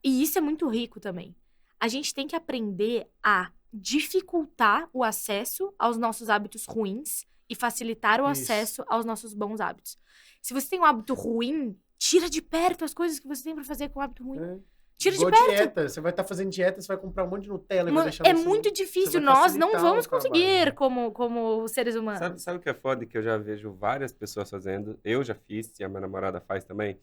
E isso é muito rico também. A gente tem que aprender a dificultar o acesso aos nossos hábitos ruins e facilitar o Isso. acesso aos nossos bons hábitos. Se você tem um hábito ruim, tira de perto as coisas que você tem pra fazer com o hábito ruim. É. Tira de Igual perto. dieta. Você vai estar fazendo dieta, você vai comprar um monte de Nutella e vai Mano, deixar é no seu- muito difícil. vai Nós não facilitar vamos o trabalho. conseguir como seres humanos. Sabe o que é foda? Que eu já vejo várias pessoas fazendo. Eu já fiz, e a minha namorada faz também.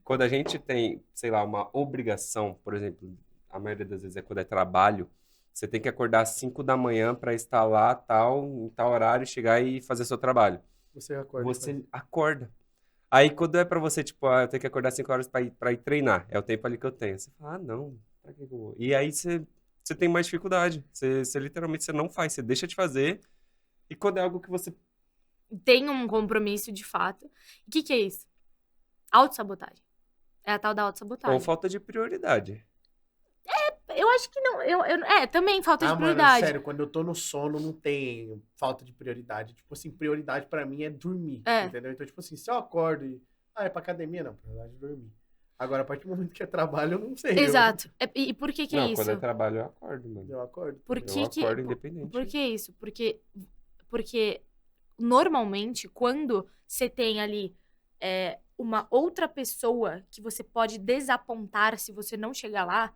Quando a gente tem, sei lá, uma obrigação, por exemplo, a maioria das vezes é quando é trabalho, você tem que acordar às 5 da manhã para estar lá, em tal horário, chegar e fazer seu trabalho. Você acorda. Você acorda. Aí quando é pra você, tipo, eu tenho que acordar 5 horas pra ir treinar, é o tempo ali que eu tenho. Você fala, não, pra que eu vou? E aí você tem mais dificuldade. Você literalmente você não faz, você deixa de fazer. E quando é algo que você. Tem um compromisso de fato. E o que é isso? Autossabotagem. É a tal da autossabotagem. Ou falta de prioridade. Eu acho que não. Também falta de Mano, prioridade. sério, quando eu tô no sono, não tem falta de prioridade. Tipo assim, prioridade pra mim é dormir, É. entendeu? Então, tipo assim, se eu acordo e... é pra academia? Não, prioridade é dormir. Agora, a partir do momento que é trabalho, eu não sei. Exato. E por que é não, isso? quando é trabalho eu acordo, mano. Eu acordo. Por Eu que acordo independente. Por que isso? Porque normalmente, quando você tem ali uma outra pessoa que você pode desapontar se você não chegar lá,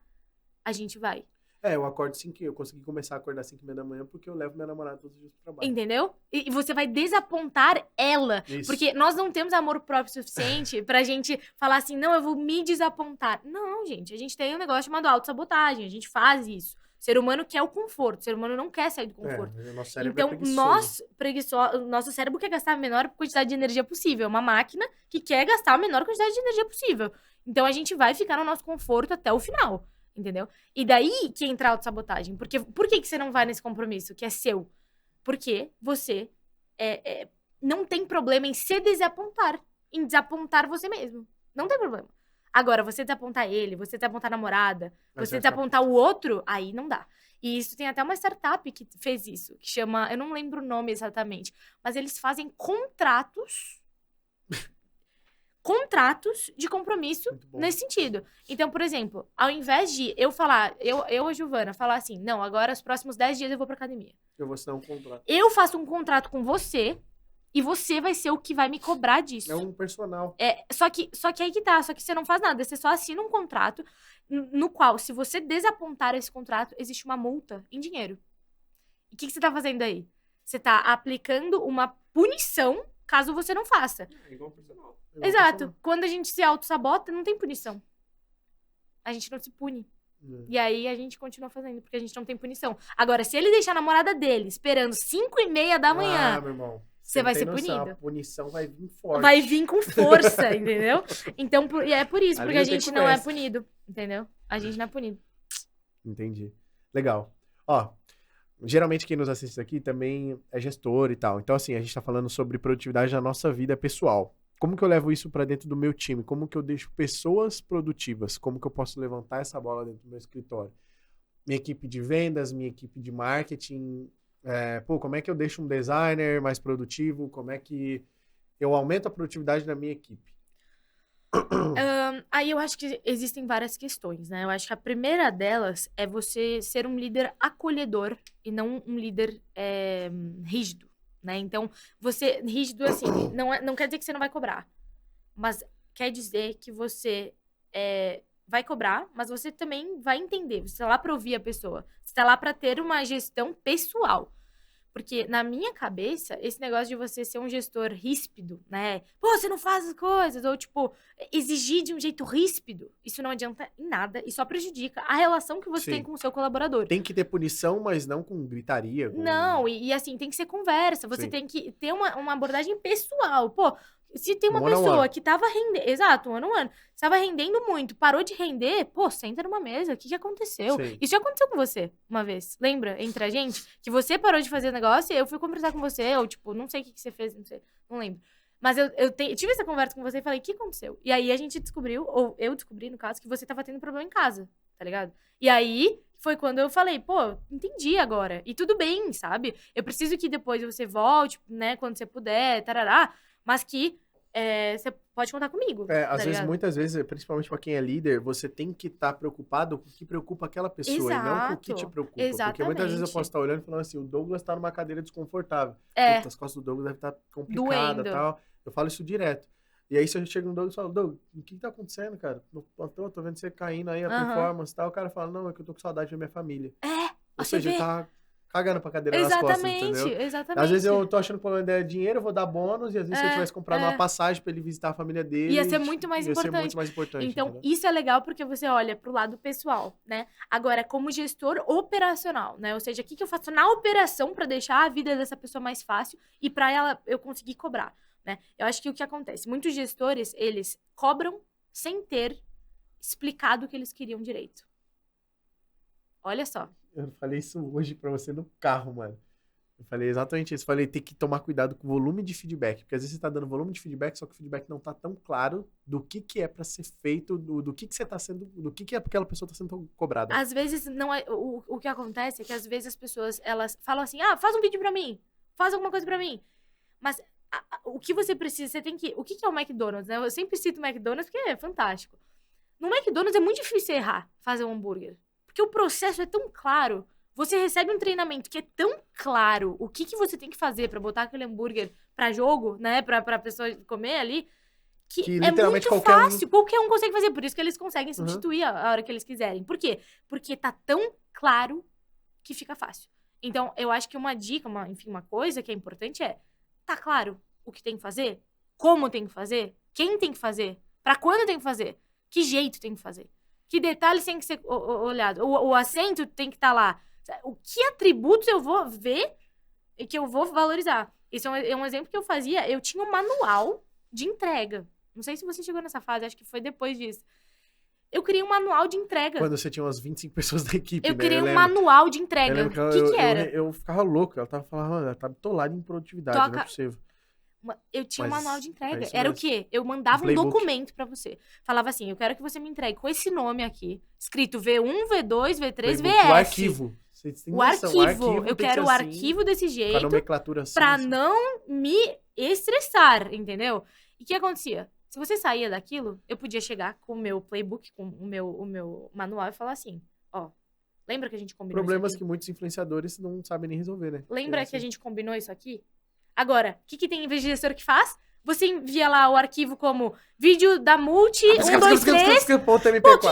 a gente vai. Eu acordo 5 eu consegui começar a acordar 5h30 da manhã porque eu levo minha namorada todos os dias pro trabalho. Entendeu? E você vai desapontar ela. Isso. Porque nós não temos amor próprio suficiente pra gente falar assim, não, eu vou me desapontar. Não, gente, a gente tem um negócio chamado autossabotagem, a gente faz isso. O ser humano quer o conforto, o ser humano não quer sair do conforto. Nosso cérebro Então, é preguiçoso. nosso cérebro quer gastar a menor quantidade de energia possível. É uma máquina que quer gastar a menor quantidade de energia possível. Então, a gente vai ficar no nosso conforto até o final, entendeu? E daí que entra a autossabotagem. Porque, por que você não vai nesse compromisso que é seu? Porque você não tem problema em se desapontar. Em desapontar você mesmo. Não tem problema. Agora, você desapontar ele, você desapontar a namorada, Aí você você vai desapontar o outro, aí não dá. E isso tem até uma startup que fez isso, que chama, eu não lembro o nome exatamente, mas eles fazem contratos de compromisso Muito bom. nesse sentido. Então, por exemplo, ao invés de eu falar, eu a Giovana, falar assim, não, agora os próximos 10 dias eu vou pra academia. Eu vou assinar um contrato. Eu faço um contrato com você e você vai ser o que vai me cobrar disso. É um personal. Só que aí que tá, só que você não faz nada, você só assina um contrato no qual, se você desapontar esse contrato, existe uma multa em dinheiro. E o que você tá fazendo aí? Você tá aplicando uma punição caso você não faça. É igual personal. É um Exato. personal. Quando a gente se auto-sabota, não tem punição. A gente não se pune. E aí a gente continua fazendo, porque a gente não tem punição. Agora, se ele deixar a namorada dele esperando 5h30 da manhã, Ah, meu irmão. você vai não ser tem noção, punido. A punição vai vir forte. vai vir com força, entendeu? Então, e é por isso, Ali porque a não tem gente não é conversa. punido, entendeu? A gente não é punido. Entendi. Legal. Ó, geralmente quem nos assiste aqui também é gestor e tal. Então, assim, a gente tá falando sobre produtividade na nossa vida pessoal. Como que eu levo isso pra dentro do meu time? Como que eu deixo pessoas produtivas? Como que eu posso levantar essa bola dentro do meu escritório? Minha equipe de vendas, minha equipe de marketing. Como é que eu deixo um designer mais produtivo? Como é que eu aumento a produtividade da minha equipe? Aí eu acho que existem várias questões, né? Eu acho que a primeira delas é você ser um líder acolhedor e não um líder rígido, né? Então, você rígido, assim, não quer dizer que você não vai cobrar, mas quer dizer que você vai cobrar, mas você também vai entender. Você tá lá pra ouvir a pessoa. Você tá lá pra ter uma gestão pessoal. Porque, na minha cabeça, esse negócio de você ser um gestor ríspido, né? Pô, você não faz as coisas. Ou, tipo, exigir de um jeito ríspido. Isso não adianta em nada e só prejudica a relação que você tem com o seu colaborador. Tem que ter punição, mas não com gritaria. Não, e assim, tem que ser conversa. Você tem que ter uma abordagem pessoal. Pô, se tem uma One on pessoa one. que tava rendendo... Exato, ano a ano. Tava rendendo muito, parou de render, pô, senta numa mesa. O que aconteceu? Sim. Isso já aconteceu com você uma vez. Lembra? Entre a gente? Que você parou de fazer negócio e eu fui conversar com você. Ou, tipo, não sei o que você fez, não sei. Não lembro. Mas eu tive essa conversa com você e falei, o que aconteceu? E aí a gente descobriu, ou eu descobri, no caso, que você tava tendo problema em casa, tá ligado? E aí foi quando eu falei, pô, entendi agora. E tudo bem, sabe? Eu preciso que depois você volte, né, quando você puder, tarará. Mas que você pode contar comigo. Às vezes, muitas vezes, principalmente pra quem é líder, você tem que estar preocupado com o que preocupa aquela pessoa e não com o que te preocupa. Exatamente. Porque muitas vezes eu posso estar olhando e falando assim, o Douglas tá numa cadeira desconfortável. Puta, as costas do Douglas devem estar complicadas e tal. Eu falo isso direto. E aí, se eu chego no Douglas e falo, Douglas, o que tá acontecendo, cara? Tô vendo você caindo aí, a performance e tal. O cara fala, não, é que eu tô com saudade da minha família. Ou seja, ele tá cagando pra cadeira nas costas, entendeu? Exatamente. Às vezes eu tô achando que o problema dele é dinheiro, eu vou dar bônus, e às vezes se eu tivesse comprado uma passagem pra ele visitar a família dele... Ia ser muito mais importante. Então, entendeu? isso é legal porque você olha pro lado pessoal, né? Agora, como gestor operacional, né? Ou seja, o que eu faço na operação pra deixar a vida dessa pessoa mais fácil e pra eu conseguir cobrar, né? Eu acho que o que acontece? Muitos gestores, eles cobram sem ter explicado o que eles queriam direito. Olha só. Eu falei isso hoje pra você no carro, mano. Eu falei exatamente isso. Falei, tem que tomar cuidado com o volume de feedback. Porque às vezes você tá dando volume de feedback, só que o feedback não tá tão claro do que é pra ser feito, do que você tá sendo, do que aquela pessoa tá sendo cobrada. Às vezes, não é, o que acontece é que às vezes as pessoas, elas falam assim, faz um vídeo pra mim, faz alguma coisa pra mim. Mas o que você precisa, você tem que... O que é o McDonald's, né? Eu sempre cito o McDonald's porque é fantástico. No McDonald's é muito difícil errar, fazer um hambúrguer. Porque o processo é tão claro. Você recebe um treinamento que é tão claro o que você tem que fazer pra botar aquele hambúrguer pra jogo, né? Pra pessoa comer ali. Que é muito fácil. Qualquer um consegue fazer. Por isso que eles conseguem substituir a hora que eles quiserem. Por quê? Porque tá tão claro que fica fácil. Então, eu acho que uma dica, uma coisa que é importante é... Tá claro o que tem que fazer? Como tem que fazer? Quem tem que fazer? Pra quando tem que fazer? Que jeito tem que fazer? Que detalhes tem que ser olhado? O assento tem que estar lá. O que atributos eu vou ver e que eu vou valorizar? Isso é um exemplo que eu fazia. Eu tinha um manual de entrega. Não sei se você chegou nessa fase, acho que foi depois disso. Eu criei um manual de entrega. Quando você tinha umas 25 pessoas da equipe, eu criei um manual de entrega. O que era? Eu ficava louco. Ela tava falando, ela tá bitolada em produtividade, não é possível. Eu tinha um manual de entrega. Era o quê? Eu mandava um documento pra você. Falava assim, eu quero que você me entregue com esse nome aqui, escrito V1, V2, V3, VS. O arquivo. O arquivo. Eu quero o arquivo desse jeito. Com a nomenclatura assim. Pra não me estressar, entendeu? E o que acontecia? Se você saía daquilo, eu podia chegar com o meu playbook, com o meu manual e falar assim, ó, lembra que a gente combinou Problemas isso aqui? Que muitos influenciadores não sabem nem resolver, né? Lembra que a gente combinou isso aqui? Agora, o que tem gestor que faz? Você envia lá o arquivo como vídeo da multi, 1, 2, 3. Pô, o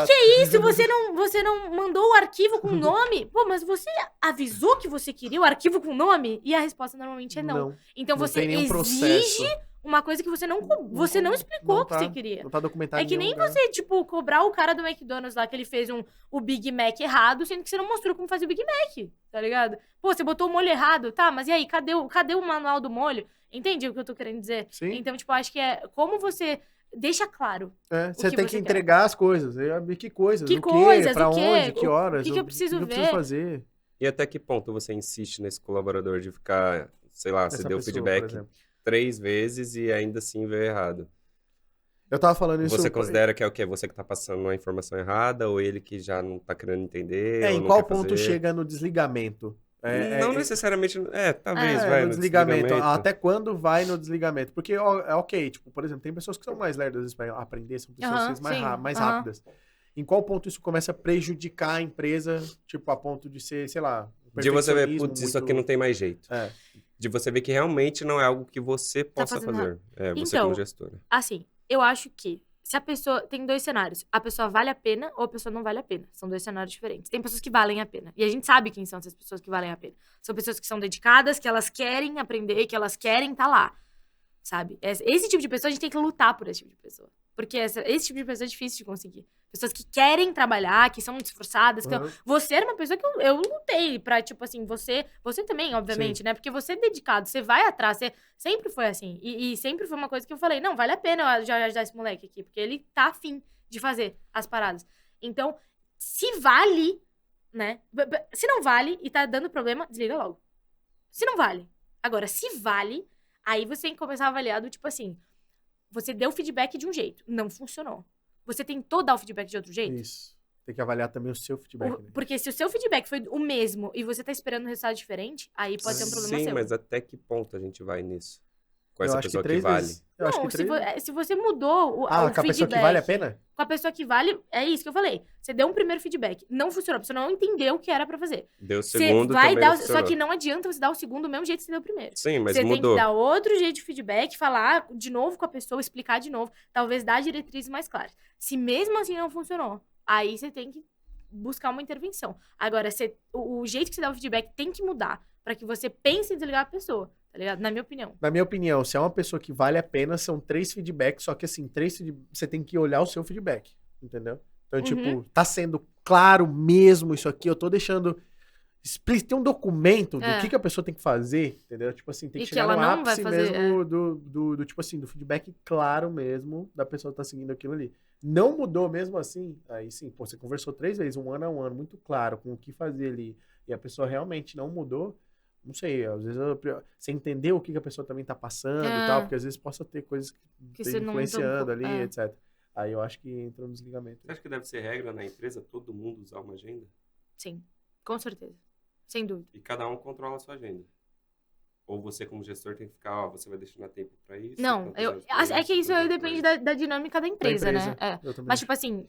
que é isso? Você não mandou o arquivo com nome? Pô, mas você avisou que você queria o arquivo com nome? E a resposta normalmente é não. Então você exige uma coisa que você não explicou o que você queria. Não tá documentado. É que nem você, tipo, cobrar o cara do McDonald's lá que ele fez o Big Mac errado, sendo que você não mostrou como fazer o Big Mac, tá ligado? Pô, você botou o molho errado, tá? Mas e aí, cadê o manual do molho? Entende o que eu tô querendo dizer? Sim. Então, tipo, acho que é como você deixa claro. Você tem que entregar as coisas. Que coisas? Que coisas? Pra o quê? onde? Que horas? O que eu preciso ver? O que eu preciso fazer? E até que ponto você insiste nesse colaborador de ficar, sei lá, você Essa deu pessoa, feedback por exemplo. 3 vezes e ainda assim veio errado? Eu tava falando isso... Você considera que é o quê? Você que tá passando uma informação errada ou ele que já não tá querendo entender ou Em não qual quer ponto fazer? chega no desligamento? Não necessariamente... talvez, vai No no desligamento. desligamento. Até quando vai no desligamento? Porque é ok, tipo, por exemplo, tem pessoas que são mais lerdas para aprender, são pessoas mais rápidas. Em qual ponto isso começa a prejudicar a empresa, tipo, a ponto de ser, sei lá, De você ver, perfeccionismo putz, isso aqui não tem mais jeito. De você ver que realmente não é algo que você possa fazer. Você como gestora. Assim, eu acho que se a pessoa... Tem 2 cenários. A pessoa vale a pena ou a pessoa não vale a pena. São 2 cenários diferentes. Tem pessoas que valem a pena. E a gente sabe quem são essas pessoas que valem a pena. São pessoas que são dedicadas, que elas querem aprender, que elas querem estar lá. Sabe? Esse tipo de pessoa, a gente tem que lutar por esse tipo de pessoa. Porque esse tipo de pessoa é difícil de conseguir. Pessoas que querem trabalhar, que são esforçadas. Você era uma pessoa que eu lutei pra, tipo assim, você também, obviamente, né? Porque você é dedicado, você vai atrás, você sempre foi assim. E sempre foi uma coisa que eu falei, não, vale a pena eu já ajudar esse moleque aqui, porque ele tá afim de fazer as paradas. Então, se vale, né? Se não vale e tá dando problema, desliga logo. Se não vale. Agora, se vale, aí você tem que começar a avaliar do tipo assim, você deu feedback de um jeito, não funcionou. Você tentou dar o feedback de outro jeito? Isso. Tem que avaliar também o seu feedback. Né? Porque se o seu feedback foi o mesmo e você tá esperando um resultado diferente, aí pode ser um problema seu. Sim, mas até que ponto a gente vai nisso? Com Eu essa acho pessoa que que 3 vale? vezes. Eu acho que Se você mudou o com a feedback... pessoa que vale a pena? Com a pessoa que vale, é isso que eu falei. Você deu um primeiro feedback, não funcionou, a pessoa não entendeu o que era pra fazer. Deu o segundo, você vai também dar, não funcionou. só que não adianta você dar o segundo do mesmo jeito que você deu o primeiro. Sim, mas você mudou. Você tem que dar outro jeito de feedback, falar de novo com a pessoa, explicar de novo, talvez dar diretrizes mais claras. Se mesmo assim não funcionou, aí você tem que buscar uma intervenção. Agora, o jeito que você dá o feedback tem que mudar pra que você pense em desligar a pessoa, tá ligado? Na minha opinião. Na minha opinião, se é uma pessoa que vale a pena, são 3 feedbacks, só que assim, você tem que olhar o seu feedback, entendeu? Então, tipo, tá sendo claro mesmo isso aqui, eu tô deixando... Tem um documento do que a pessoa tem que fazer, entendeu? Tipo assim, tem que chegar no ápice mesmo do tipo assim, do feedback claro mesmo da pessoa que tá seguindo aquilo ali. Não mudou mesmo assim, aí sim, pô, você conversou 3 vezes, 1 ano a 1 ano, muito claro com o que fazer ali, e a pessoa realmente não mudou, não sei, às vezes você entendeu o que a pessoa também tá passando e tal, porque às vezes possa ter coisas que estão influenciando ali, etc. Aí eu acho que entra no desligamento. Você acha que deve ser regra na empresa todo mundo usar uma agenda? Sim, com certeza. Sem dúvida. E cada um controla a sua agenda. Ou você, como gestor, tem que ficar, você vai deixar tempo pra isso? Não, é que isso depende da dinâmica da empresa, né? Mas, tipo assim,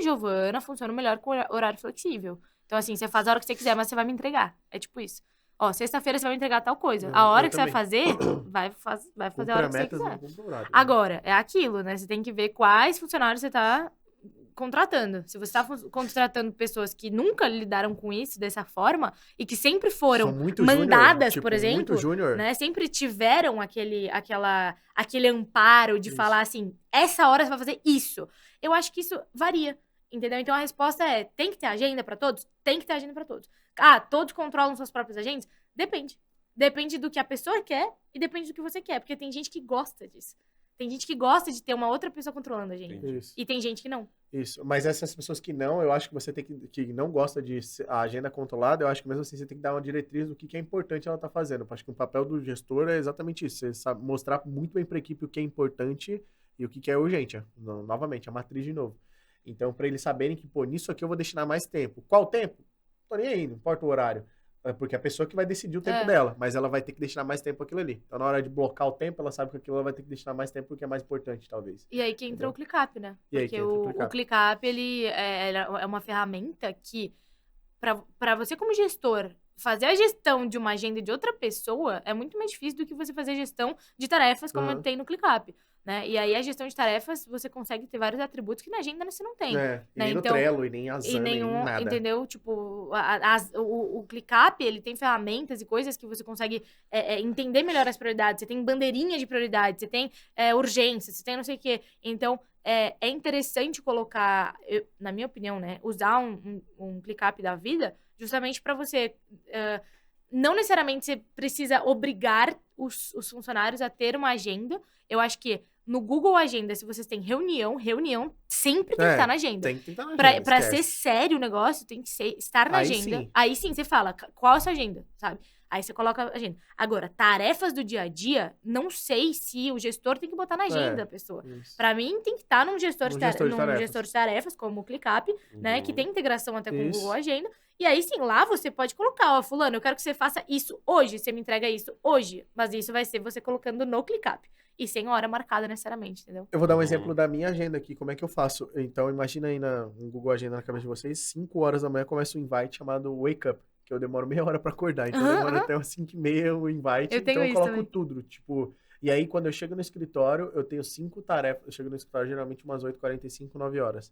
Giovana, funciono melhor com horário flexível. Então, assim, você faz a hora que você quiser, mas você vai me entregar. É tipo isso. Ó, sexta-feira você vai me entregar tal coisa. A hora que você vai fazer, vai fazer a hora que você quiser. Agora, é aquilo, né? Você tem que ver quais funcionários você tá contratando. Se você está contratando pessoas que nunca lidaram com isso dessa forma e que sempre foram mandadas, por exemplo, né? Sempre tiveram aquele amparo de falar assim, essa hora você vai fazer isso. Eu acho que isso varia, entendeu? Então a resposta é, tem que ter agenda para todos? Tem que ter agenda para todos. Ah, todos controlam suas próprias agendas? Depende. Depende do que a pessoa quer e depende do que você quer, porque tem gente que gosta disso. Tem gente que gosta de ter uma outra pessoa controlando a gente. Isso. E tem gente que não. Isso. Mas essas pessoas que não, eu acho que você tem que não gosta de a agenda controlada, eu acho que mesmo assim você tem que dar uma diretriz do que é importante ela tá fazendo. Eu acho que o papel do gestor é exatamente isso. Você sabe mostrar muito bem para a equipe o que é importante e o que é urgente. Novamente, a matriz de novo. Então, para eles saberem que, pô, nisso aqui eu vou destinar mais tempo. Qual tempo? Tô nem aí, não importa o horário. Porque a pessoa que vai decidir o tempo dela, mas ela vai ter que destinar mais tempo aquilo ali. Então, na hora de blocar o tempo, ela sabe que aquilo ela vai ter que destinar mais tempo porque é mais importante, talvez. E aí que entra o ClickUp, né? Porque o ClickUp, ele é uma ferramenta que, para você como gestor, fazer a gestão de uma agenda de outra pessoa é muito mais difícil do que você fazer a gestão de tarefas como tem no ClickUp. Né? E aí, a gestão de tarefas, você consegue ter vários atributos que na agenda você não tem. E nem no Trello, e nem Asana, nem nada. Entendeu? Tipo, o ClickUp, ele tem ferramentas e coisas que você consegue entender melhor as prioridades. Você tem bandeirinha de prioridades, você tem urgência, você tem não sei o quê. Então, é interessante colocar, na minha opinião, né? Usar um ClickUp da vida justamente para você... não necessariamente você precisa obrigar os funcionários a ter uma agenda. Eu acho que no Google Agenda, se vocês têm reunião sempre tem que estar na agenda. Tem que estar na Pra, agenda, pra esquece. ser sério o negócio, tem que estar na Aí agenda. sim. Aí sim, você fala, qual é a sua agenda, sabe? Aí você coloca a agenda. Agora, tarefas do dia a dia, não sei se o gestor tem que botar na agenda a pessoa. Isso. Pra mim, tem que estar num gestor, Num num gestor de gestor tarefas. de tarefas, como o ClickUp, né? Que Uhum. tem integração até com o Isso. Google Agenda. E aí, sim, lá você pode colocar, ó, fulano, eu quero que você faça isso hoje. Você me entrega isso hoje. Mas isso vai ser você colocando no ClickUp. E sem hora marcada necessariamente, entendeu? Eu vou dar um Uhum. exemplo da minha agenda aqui, como é que eu faço. Então, imagina aí no Google Agenda na cabeça de vocês, 5 horas da manhã começa um invite chamado Wake Up, que eu demoro meia hora pra acordar. Então, demora até umas 5h30 o invite. Eu tenho então, eu isso coloco também. tudo, tipo... E aí, quando eu chego no escritório, eu tenho 5 tarefas. Eu chego no escritório geralmente umas 8h45, 9 horas.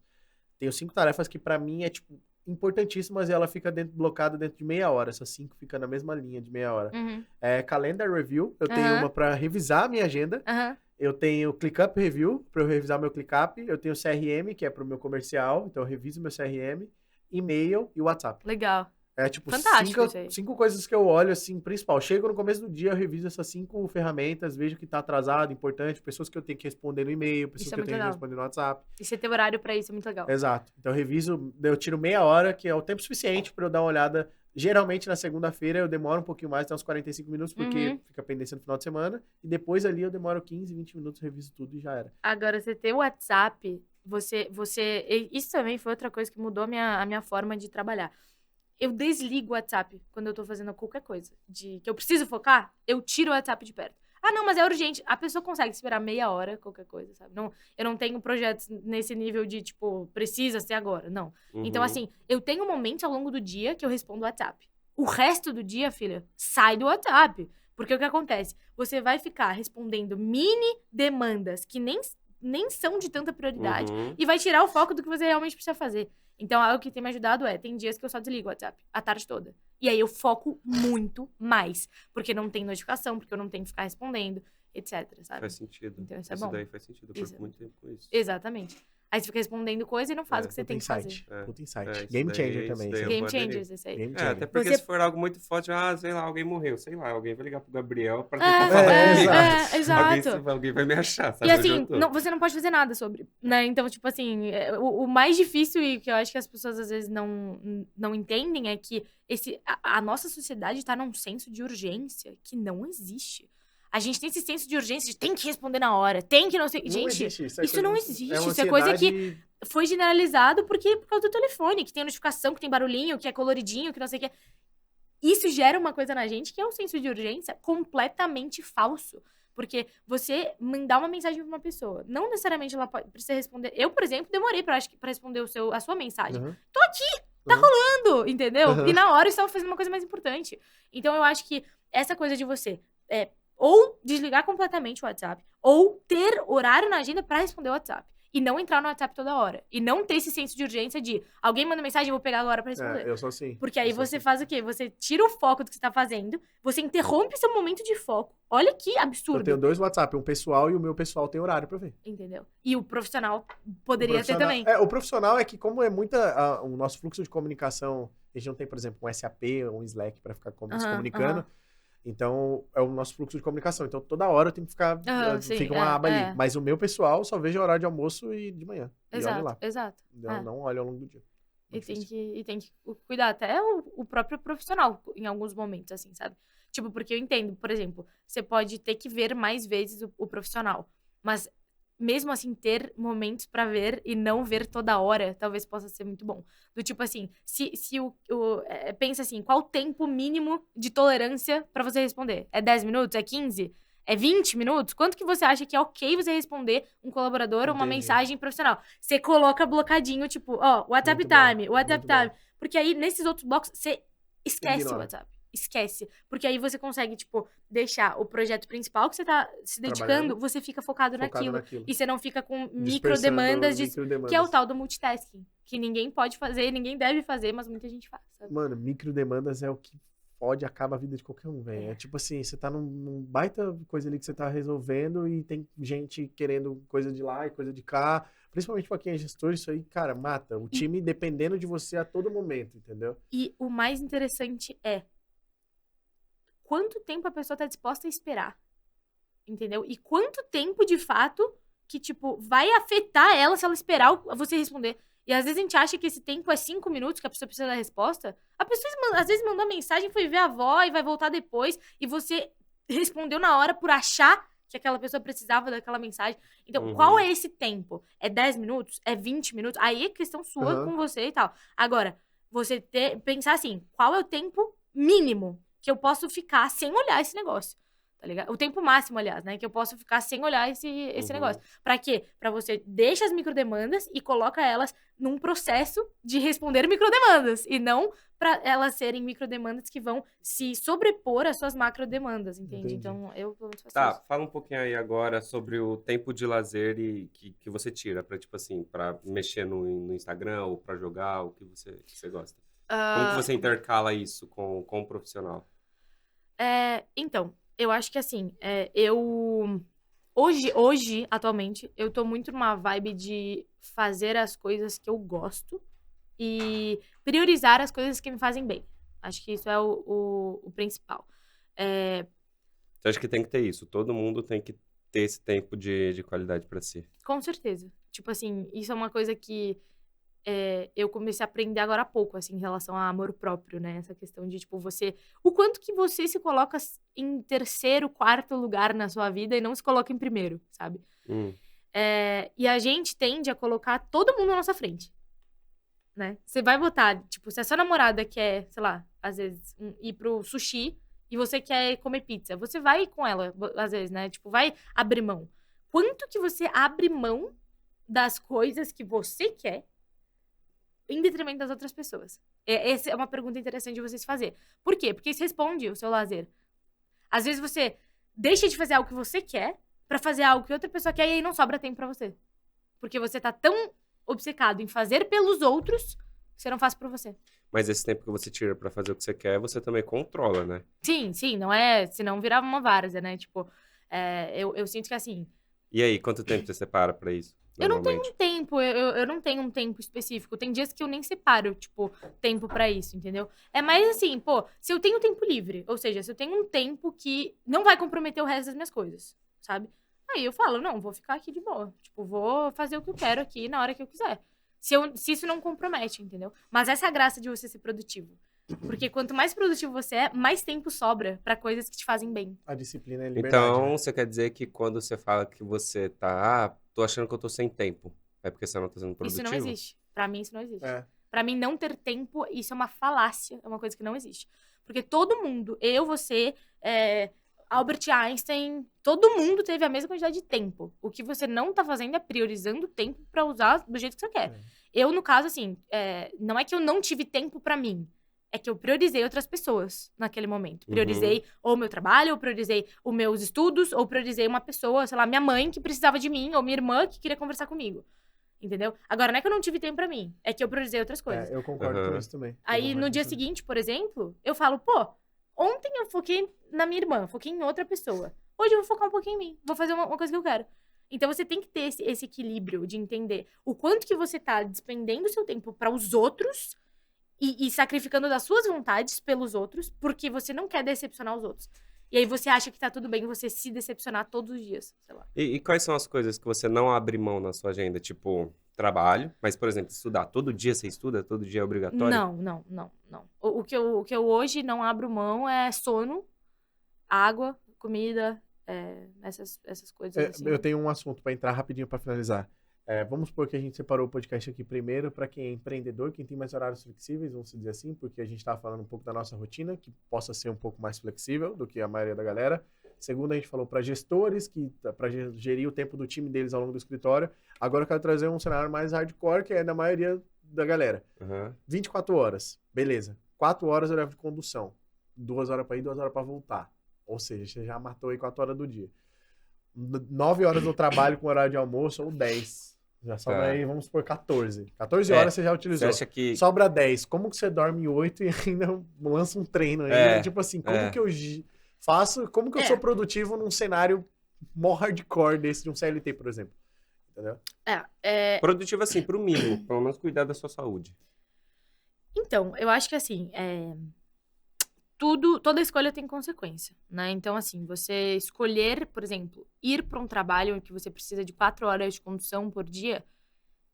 Tenho 5 tarefas que pra mim é, tipo, importantíssimas e ela fica blocada dentro de meia hora. Essas 5 ficam na mesma linha de meia hora. Uhum. Calendar Review, eu tenho uma pra revisar a minha agenda. Aham. Eu tenho ClickUp Review, para eu revisar meu ClickUp. Eu tenho CRM, que é pro meu comercial, então eu reviso meu CRM. E-mail e WhatsApp. Legal. É tipo Fantástico isso aí. 5 coisas que eu olho, assim, principal. Chego no começo do dia, eu reviso essas 5 ferramentas, vejo que tá atrasado, importante, pessoas que eu tenho que responder no e-mail, pessoas Isso é que eu muito tenho que legal. responder no WhatsApp. E você ter horário pra isso é muito legal. Exato. Então eu reviso, eu tiro meia hora, que é o tempo suficiente para eu dar uma olhada. Geralmente na segunda-feira eu demoro um pouquinho mais, até uns 45 minutos, porque Uhum. fica pendência no final de semana. E depois ali eu demoro 15, 20 minutos, reviso tudo e já era. Agora, você ter o WhatsApp, isso também foi outra coisa que mudou a minha forma de trabalhar. Eu desligo o WhatsApp quando eu tô fazendo qualquer coisa. Que eu preciso focar, eu tiro o WhatsApp de perto. Ah, não, mas é urgente. A pessoa consegue esperar meia hora, qualquer coisa, sabe? Não, eu não tenho projetos nesse nível de, tipo, precisa ser agora. Não. Então, Uhum. assim, eu tenho momentos ao longo do dia que eu respondo o WhatsApp. O resto do dia, filha, sai do WhatsApp. Porque o que acontece? Você vai ficar respondendo mini demandas que nem são de tanta prioridade Uhum. e vai tirar o foco do que você realmente precisa fazer. Então, algo que tem me ajudado tem dias que eu só desligo o WhatsApp a tarde toda. E aí eu foco muito mais. Porque não tem notificação, porque eu não tenho que ficar respondendo, etc, sabe? Faz sentido. Então, isso é Isso bom. daí faz sentido. Eu Isso perco é muito tempo com isso. Exatamente. Aí você fica respondendo coisa e não faz o que você Puta tem que fazer. insight. É. Puta insight. Isso Game daí- changer isso também. daí isso eu aí. Game vou aderir. changers, esse aí. Game É, changer. até porque Você- se for algo muito forte, sei lá, alguém morreu, sei lá, alguém vai ligar pro Gabriel pra É, tentar falar comigo. exato. Alguém vai me achar, sabe? E onde eu assim, tô. você não pode fazer nada sobre, né? Então, tipo assim, o mais difícil e que eu acho que as pessoas às vezes não entendem é que a nossa sociedade tá num senso de urgência que não existe. A gente tem esse senso de urgência de tem que responder na hora, tem que não sei... Não Gente, existe isso. isso não existe. uma Isso é coisa que ansiedade- foi generalizado por causa do telefone, que tem notificação, que tem barulhinho, que é coloridinho, que não sei o que. Isso gera uma coisa na gente que é um senso de urgência completamente falso. Porque você mandar uma mensagem pra uma pessoa, não necessariamente ela precisa responder. Eu, por exemplo, demorei pra responder a sua mensagem. Uhum. Tô aqui, tá rolando, entendeu? Uhum. E na hora eu estava fazendo uma coisa mais importante. Então eu acho que essa coisa de você ou desligar completamente o WhatsApp, ou ter horário na agenda pra responder o WhatsApp. E não entrar no WhatsApp toda hora. E não ter esse senso de urgência de alguém manda mensagem, eu vou pegar agora pra responder. Eu sou assim. Porque aí Eu sou você assim. faz o quê? Você tira o foco do que você tá fazendo, você interrompe seu momento de foco. Olha que Eu absurdo. tenho 2 WhatsApp, um pessoal e o meu pessoal tem horário pra ver. Entendeu? E o profissional poderia ter também. O profissional é que, como é o nosso fluxo de comunicação, a gente não tem, por exemplo, um SAP ou um Slack pra ficar se comunicando. aham. Então, é o nosso fluxo de comunicação. Então, toda hora eu tenho que ficar. Sim, fica uma aba é. ali. Mas o meu pessoal só vejo horário de almoço e de manhã. E olha lá. Exato. Não olho ao longo do dia. E Muito difícil. tem que cuidar até o próprio profissional em alguns momentos, assim, sabe? Tipo, porque eu entendo, por exemplo, você pode ter que ver mais vezes o profissional, mas mesmo assim, ter momentos pra ver e não ver toda hora, talvez possa ser muito bom. Do tipo assim, se pensa assim, qual o tempo mínimo de tolerância pra você responder? É 10 minutos? É 15? É 20 minutos? Quanto que você acha que é ok você responder um colaborador ou uma Entendi. mensagem profissional? Você coloca blocadinho, tipo, ó, WhatsApp Muito bom, Time, WhatsApp muito Time. Porque aí, nesses outros blocos, você esquece o Ignora. WhatsApp. Esquece. Porque aí você consegue, tipo, deixar o projeto principal que você tá se dedicando, Trabalhando. você fica focado naquilo. E você não fica com micro demandas, que é o tal do multitasking. Que ninguém pode fazer, ninguém deve fazer, mas muita gente faz, sabe? Mano, microdemandas é o que pode acaba a vida de qualquer um, velho. É tipo assim, você tá num baita coisa ali que você tá resolvendo e tem gente querendo coisa de lá e coisa de cá. Principalmente pra quem é gestor, isso aí, cara, mata. O time dependendo de você a todo momento, entendeu? E o mais interessante é quanto tempo a pessoa tá disposta a esperar. Entendeu? E quanto tempo, de fato, que, tipo, vai afetar ela se ela esperar você responder. E às vezes a gente acha que esse tempo é 5 minutos, que a pessoa precisa da resposta. A pessoa às vezes mandou mensagem, foi ver a avó e vai voltar depois, e você respondeu na hora por achar que aquela pessoa precisava daquela mensagem. Então, qual é esse tempo? É 10 minutos? É 20 minutos? Aí é questão sua com você e tal. Agora, você pensar assim, qual é o tempo mínimo que eu posso ficar sem olhar esse negócio? Tá ligado? O tempo máximo, aliás, né? Que eu posso ficar sem olhar esse negócio. Pra quê? Pra você deixa as microdemandas e coloca elas num processo de responder microdemandas. E não pra elas serem microdemandas que vão se sobrepor às suas macrodemandas, entende? Entendi. Então, eu pelo menos faço Tá, isso. fala um pouquinho aí agora sobre o tempo de lazer que você tira pra, tipo assim, pra mexer no Instagram ou pra jogar, o que você gosta. Como que você intercala isso com o profissional? Então, eu acho que assim, Hoje, atualmente, eu tô muito numa vibe de fazer as coisas que eu gosto e priorizar as coisas que me fazem bem. Acho que isso é o principal. Você acha que tem que ter isso? Todo mundo tem que ter esse tempo de qualidade pra si. Com certeza. Tipo assim, isso é uma coisa que eu comecei a aprender agora há pouco, assim, em relação a amor próprio, né? Essa questão de, tipo, o quanto que você se coloca em terceiro, quarto lugar na sua vida e não se coloca em primeiro, sabe? E a gente tende a colocar todo mundo na nossa frente, né? Você vai botar, tipo, se a sua namorada quer, sei lá, às vezes, ir pro sushi e você quer comer pizza, você vai com ela, às vezes, né? Tipo, vai abrir mão. Quanto que você abre mão das coisas que você quer em detrimento das outras pessoas? Essa é uma pergunta interessante de você se fazer. Por quê? Porque isso responde o seu lazer. Às vezes você deixa de fazer algo que você quer pra fazer algo que outra pessoa quer e aí não sobra tempo pra você. Porque você tá tão obcecado em fazer pelos outros que você não faz por você. Mas esse tempo que você tira pra fazer o que você quer, você também controla, né? Sim, não é... Senão virava uma várzea, né? Tipo, eu sinto que assim... E aí, quanto tempo você separa pra isso, Eu não tenho normalmente? um tempo, eu não tenho um tempo específico. Tem dias que eu nem separo, tipo, tempo pra isso, entendeu? É mais assim, pô, se eu tenho tempo livre, ou seja, se eu tenho um tempo que não vai comprometer o resto das minhas coisas, sabe? Aí eu falo, não, vou ficar aqui de boa. Tipo, vou fazer o que eu quero aqui na hora que eu quiser. Se isso não compromete, entendeu? Mas essa é a graça de você ser produtivo. Porque quanto mais produtivo você é, mais tempo sobra pra coisas que te fazem bem. A disciplina é liberdade, Então, né? você quer dizer que quando você fala que você tá, tô achando que eu tô sem tempo, é porque você não tá sendo Isso produtivo? não existe. Pra mim, isso não existe. É. Pra mim, não ter tempo, isso é uma falácia, é uma coisa que não existe. Porque todo mundo, você, Albert Einstein, todo mundo teve a mesma quantidade de tempo. O que você não tá fazendo é priorizando o tempo pra usar do jeito que você quer. Eu, no caso, assim, não é que eu não tive tempo pra mim. É que eu priorizei outras pessoas naquele momento. Priorizei ou o meu trabalho, ou priorizei os meus estudos, ou priorizei uma pessoa, sei lá, minha mãe que precisava de mim, ou minha irmã que queria conversar comigo. Entendeu? Agora, não é que eu não tive tempo pra mim, é que eu priorizei outras coisas. Eu concordo com isso também. Aí, no dia seguinte, por exemplo, eu falo, pô, ontem eu foquei na minha irmã, foquei em outra pessoa. Hoje eu vou focar um pouquinho em mim, vou fazer uma coisa que eu quero. Então, você tem que ter esse equilíbrio de entender o quanto que você tá despendendo o seu tempo para os outros e sacrificando das suas vontades pelos outros, porque você não quer decepcionar os outros. E aí você acha que tá tudo bem você se decepcionar todos os dias, sei lá. E quais são as coisas que você não abre mão na sua agenda? Tipo, trabalho, mas, por exemplo, estudar. Todo dia você estuda? Todo dia é obrigatório? Não. O que eu hoje não abro mão é sono, água, comida, essas coisas assim. Eu tenho um assunto para entrar rapidinho para finalizar. Vamos supor que a gente separou o podcast aqui primeiro para quem é empreendedor, quem tem mais horários flexíveis, vamos dizer assim, porque a gente estava falando um pouco da nossa rotina, que possa ser um pouco mais flexível do que a maioria da galera. Segundo, a gente falou para gestores, para gerir o tempo do time deles ao longo do escritório. Agora eu quero trazer um cenário mais hardcore, que é da maioria da galera. 24 horas, beleza. 4 horas eu levo de condução. 2 horas para ir, 2 horas para voltar. Ou seja, você já matou aí 4 horas do dia. 9 horas no trabalho com horário de almoço ou 10. Já sobra aí, vamos supor, 14. 14 horas você já utilizou. Você acha que... Sobra 10. Como que você dorme 8 e ainda lança um treino aí? Tipo assim, como que eu faço... Como que eu sou produtivo num cenário mó hardcore desse de um CLT, por exemplo? Entendeu? Produtivo, assim, pro mínimo. Pelo menos cuidar da sua saúde. Então, eu acho que assim... toda escolha tem consequência, né? Então, assim, você escolher, por exemplo, ir para um trabalho em que você precisa de 4 horas de condução por dia,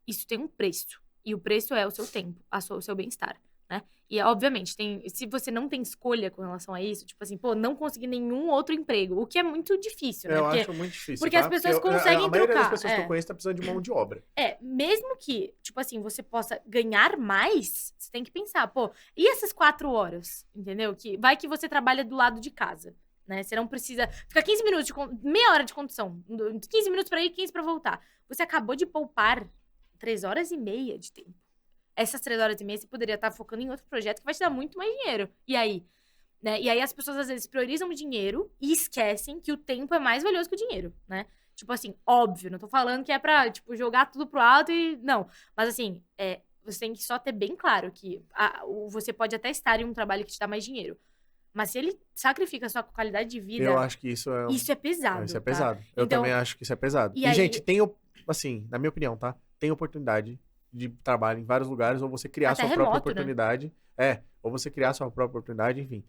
isso tem um preço. E o preço é o seu tempo, o seu bem-estar, né? E, obviamente, se você não tem escolha com relação a isso, tipo assim, pô, não conseguir nenhum outro emprego, o que é muito difícil, né? Eu acho muito difícil, porque as pessoas conseguem a maioria trocar. das pessoas que eu conheço tá precisando de mão de obra. Mesmo que, tipo assim, você possa ganhar mais, você tem que pensar, pô, e essas 4 horas, entendeu? Vai que você trabalha do lado de casa, né? Você não precisa ficar 15 minutos, meia hora de condução, 15 minutos pra ir, 15 pra voltar. Você acabou de poupar 3 horas e meia de tempo. Essas 3 horas e meia você poderia estar focando em outro projeto que vai te dar muito mais dinheiro. E aí? Né? E aí as pessoas, às vezes, priorizam o dinheiro e esquecem que o tempo é mais valioso que o dinheiro, né? Tipo assim, óbvio, não tô falando que é pra, tipo, jogar tudo pro alto e... Não. Mas assim, você tem que só ter bem claro que você pode até estar em um trabalho que te dá mais dinheiro. Mas se ele sacrifica a sua qualidade de vida... Eu acho que isso é... Isso é pesado, Isso é tá? pesado. Eu Então, também acho que isso é pesado. E, gente, assim, na minha opinião, tá? Tem oportunidade de trabalho em vários lugares, ou você criar até sua remoto, própria oportunidade. Né? Ou você criar sua própria oportunidade, enfim.